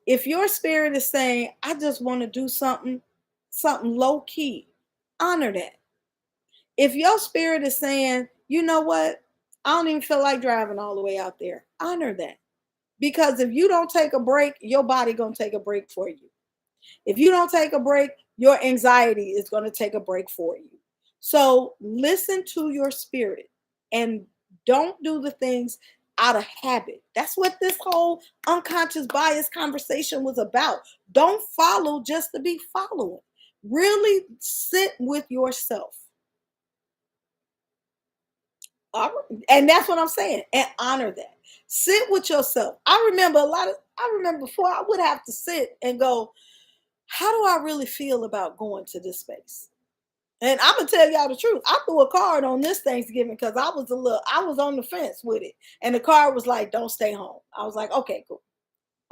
If your spirit is saying, I just want to do something low key, honor that. If your spirit is saying, you know what, I don't even feel like driving all the way out there, honor that. Because if you don't take a break, your body gonna take a break for you. If you don't take a break, your anxiety is gonna take a break for you. So listen to your spirit and don't do the things out of habit. That's what this whole unconscious bias conversation was about. Don't follow just to be following. Really sit with yourself. And that's what I'm saying. And honor that. Sit with yourself. I remember before I would have to sit and go, how do I really feel about going to this space? And I'm gonna tell y'all the truth. I threw a card on this Thanksgiving because I was on the fence with it. And the card was like, don't stay home. I was like, okay, cool.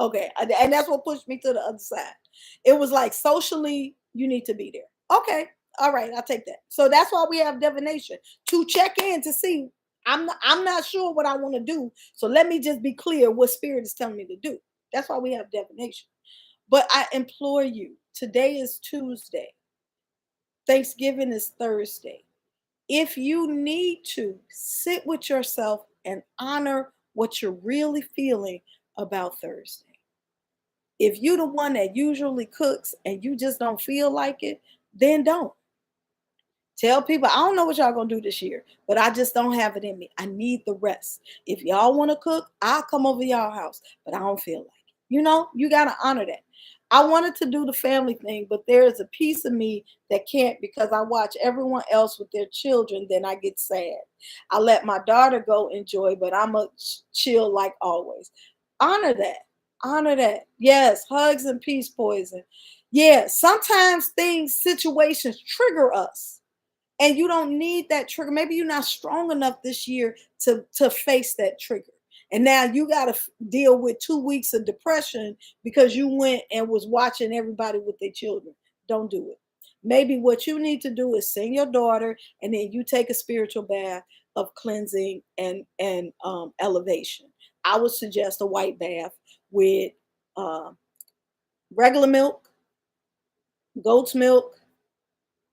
Okay. And that's what pushed me to the other side. It was like socially, you need to be there. Okay. All right, I'll take that. So that's why we have divination to check in to see. I'm not sure what I want to do. So let me just be clear what spirit is telling me to do. That's why we have divination. But I implore you, today is Tuesday. Thanksgiving is Thursday. If you need to sit with yourself and honor what you're really feeling about Thursday. If you're the one that usually cooks and you just don't feel like it, then don't. Tell people, I don't know what y'all gonna do this year, but I just don't have it in me. I need the rest. If y'all want to cook, I'll come over y'all house, but I don't feel like it. You gotta honor that. I wanted to do the family thing, but there is a piece of me that can't because I watch everyone else with their children, then I get sad. I let my daughter go enjoy, but I'm a chill like always. Honor that. Honor that. Yes, hugs and peace, Poison. Yeah, sometimes situations trigger us and you don't need that trigger. Maybe you're not strong enough this year to face that trigger. And now you got to deal with 2 weeks of depression because you went and was watching everybody with their children. Don't do it. Maybe what you need to do is send your daughter and then you take a spiritual bath of cleansing and elevation. I would suggest a white bath with uh, regular milk, goat's milk,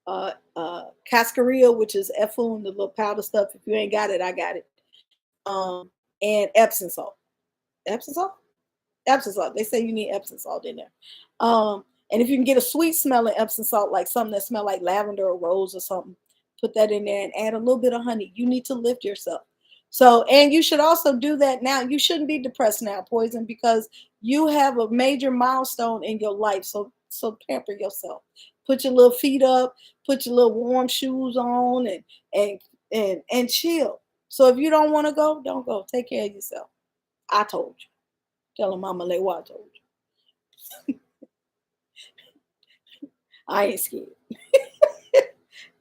cascarilla, which is Efflin, the little powder stuff. If you ain't got it, I got it. Um, and Epsom salt. Epsom salt? Epsom salt. They say you need Epsom salt in there. And if you can get a sweet smelling Epsom salt, like something that smells like lavender or rose or something, put that in there and add a little bit of honey. You need to lift yourself. So, and you should also do that now. You shouldn't be depressed now, Poison, because you have a major milestone in your life. So pamper yourself. Put your little feet up, put your little warm shoes on and chill. So if you don't want to go, don't go. Take care of yourself. I told you. Tell him Mama Lewa I told you. I ain't scared.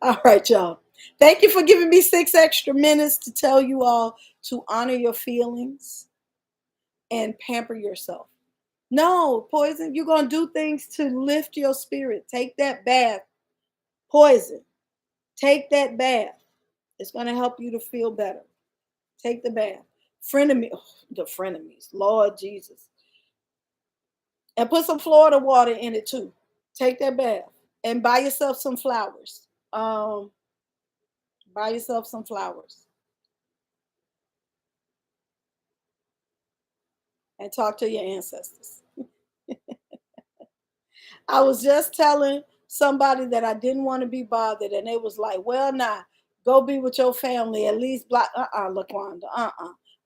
All right, y'all. Thank you for giving me 6 extra minutes to tell you all to honor your feelings and pamper yourself. No, Poison, you're going to do things to lift your spirit. Take that bath. Poison, take that bath. It's going to help you to feel better. Take the bath. The frenemies, Lord Jesus. And put some Florida water in it too. Take that bath and buy yourself some flowers. Buy yourself some flowers and talk to your ancestors. I was just telling somebody that I didn't want to be bothered, and they was like, "Well, nah, go be with your family at least." Block, Laquanda,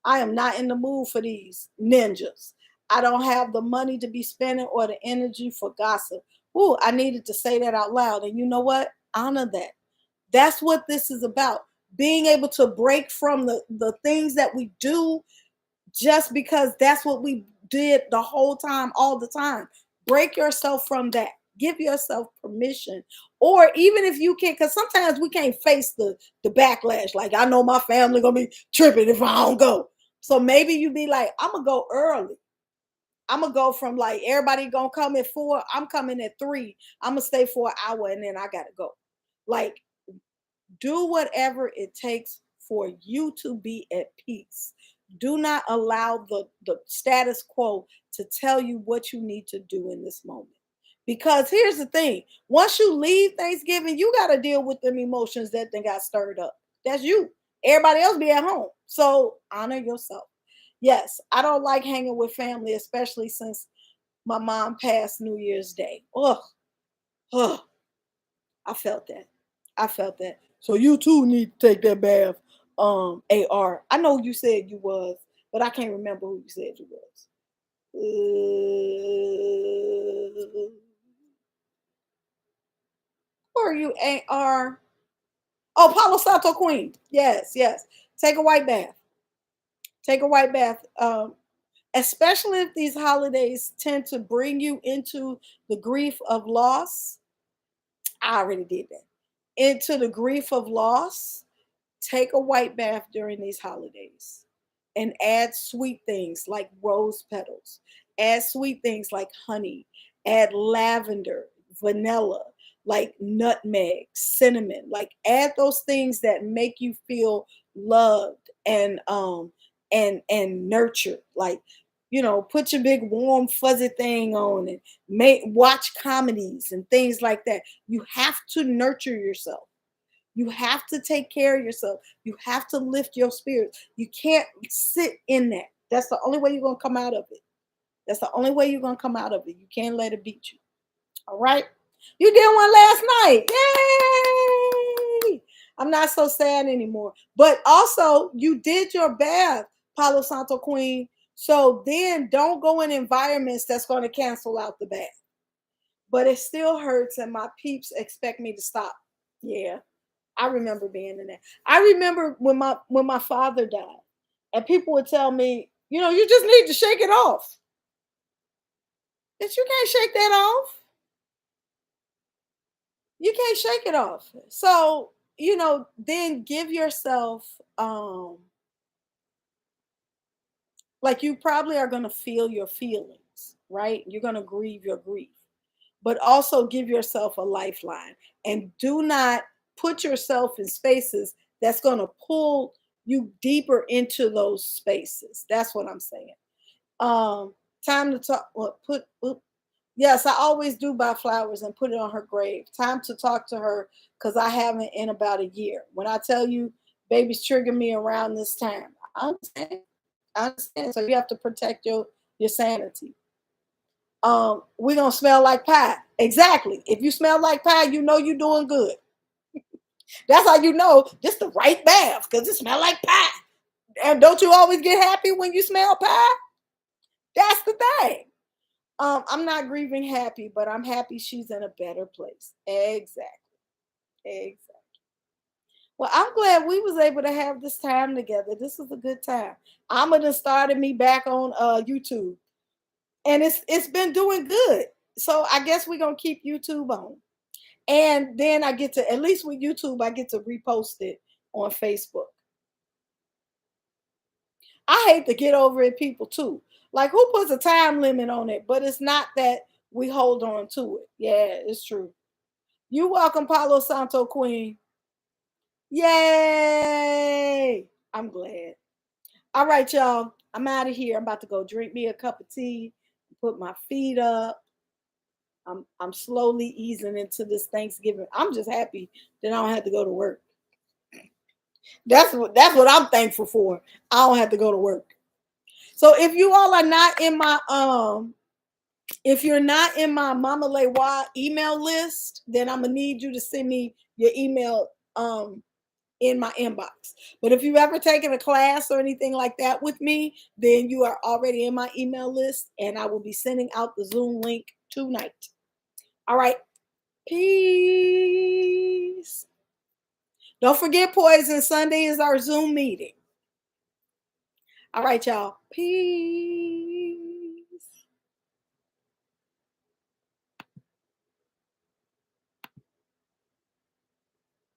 I am not in the mood for these ninjas. I don't have the money to be spending or the energy for gossip. Ooh, I needed to say that out loud, and you know what? Honor that. That's what this is about. Being able to break from the things that we do just because that's what we did the whole time, all the time. Break yourself from that. Give yourself permission. Or even if you can, because sometimes we can't face the backlash. Like, I know my family gonna be tripping if I don't go. So maybe you be like, I'm gonna go early. I'm gonna go from like everybody gonna come at 4. I'm coming at 3. I'm gonna stay for an hour and then I gotta go. Like, do whatever it takes for you to be at peace. Do not allow the status quo to tell you what you need to do in this moment. Because here's the thing, once you leave Thanksgiving, you got to deal with them emotions that then got stirred up. That's you. Everybody else be at home. So honor yourself. Yes, I don't like hanging with family, especially since my mom passed New Year's Day. Ugh, ugh, I felt that. I felt that. So you too need to take that bath. AR. I know you said you was, but I can't remember who you said you was. Who are you, AR? Oh, Palo Santo Queen. Yes, yes. Take a white bath. Take a white bath. Especially if these holidays tend to bring you into the grief of loss. I already did that. Into the grief of loss. Take a white bath during these holidays and add sweet things like rose petals. Add sweet things like honey. Add lavender, vanilla, like nutmeg, cinnamon. Like add those things that make you feel loved and nurtured. Like, put your big warm fuzzy thing on and watch comedies and things like that. You have to nurture yourself. You have to take care of yourself. You have to lift your spirits. You can't sit in that. That's the only way you're going to come out of it. That's the only way you're going to come out of it. You can't let it beat you. All right? You did one last night. Yay! I'm not so sad anymore. But also, you did your bath, Palo Santo Queen. So then don't go in environments that's going to cancel out the bath. But it still hurts, and my peeps expect me to stop. Yeah. I remember being in that. I remember when my father died, and people would tell me, you just need to shake it off. That you can't shake that off. You can't shake it off. So, then give yourself like you probably are gonna feel your feelings, right? You're gonna grieve your grief. But also give yourself a lifeline and do not put yourself in spaces that's going to pull you deeper into those spaces. That's what I'm saying. Um, Time to talk. Well, yes, I always do buy flowers and put it on her grave. Time to talk to her because I haven't in about a year. When I tell you, babies trigger me around this time. I understand. I understand. So you have to protect your sanity. We're gonna smell like pie. Exactly. If you smell like pie, you know you're doing good. That's how you know this the right bath because it smell like pie. And don't you always get happy when you smell pie? That's the thing. I'm not grieving happy, but I'm happy she's in a better place. Exactly. Exactly. Well, I'm glad we was able to have this time together. This is a good time. I'm gonna started me back on YouTube, and it's been doing good. So I guess we're gonna keep YouTube on. And then I get to, at least with YouTube, I get to repost it on Facebook. I hate to get over it, people too. Like, who puts a time limit on it? But it's not that we hold on to it. Yeah, it's true. You welcome, Palo Santo Queen. Yay! I'm glad. All right, y'all. I'm out of here. I'm about to go drink me a cup of tea, put my feet up. I'm slowly easing into this Thanksgiving. I'm just happy that I don't have to go to work. That's what I'm thankful for. I don't have to go to work. So if you all are not in my if you're not in my Mama Lewa email list, then I'm gonna need you to send me your email in my inbox. But if you've ever taken a class or anything like that with me, then you are already in my email list, and I will be sending out the Zoom link tonight. All right. Peace. Don't forget, Poison Sunday is our Zoom meeting. All right, y'all. Peace.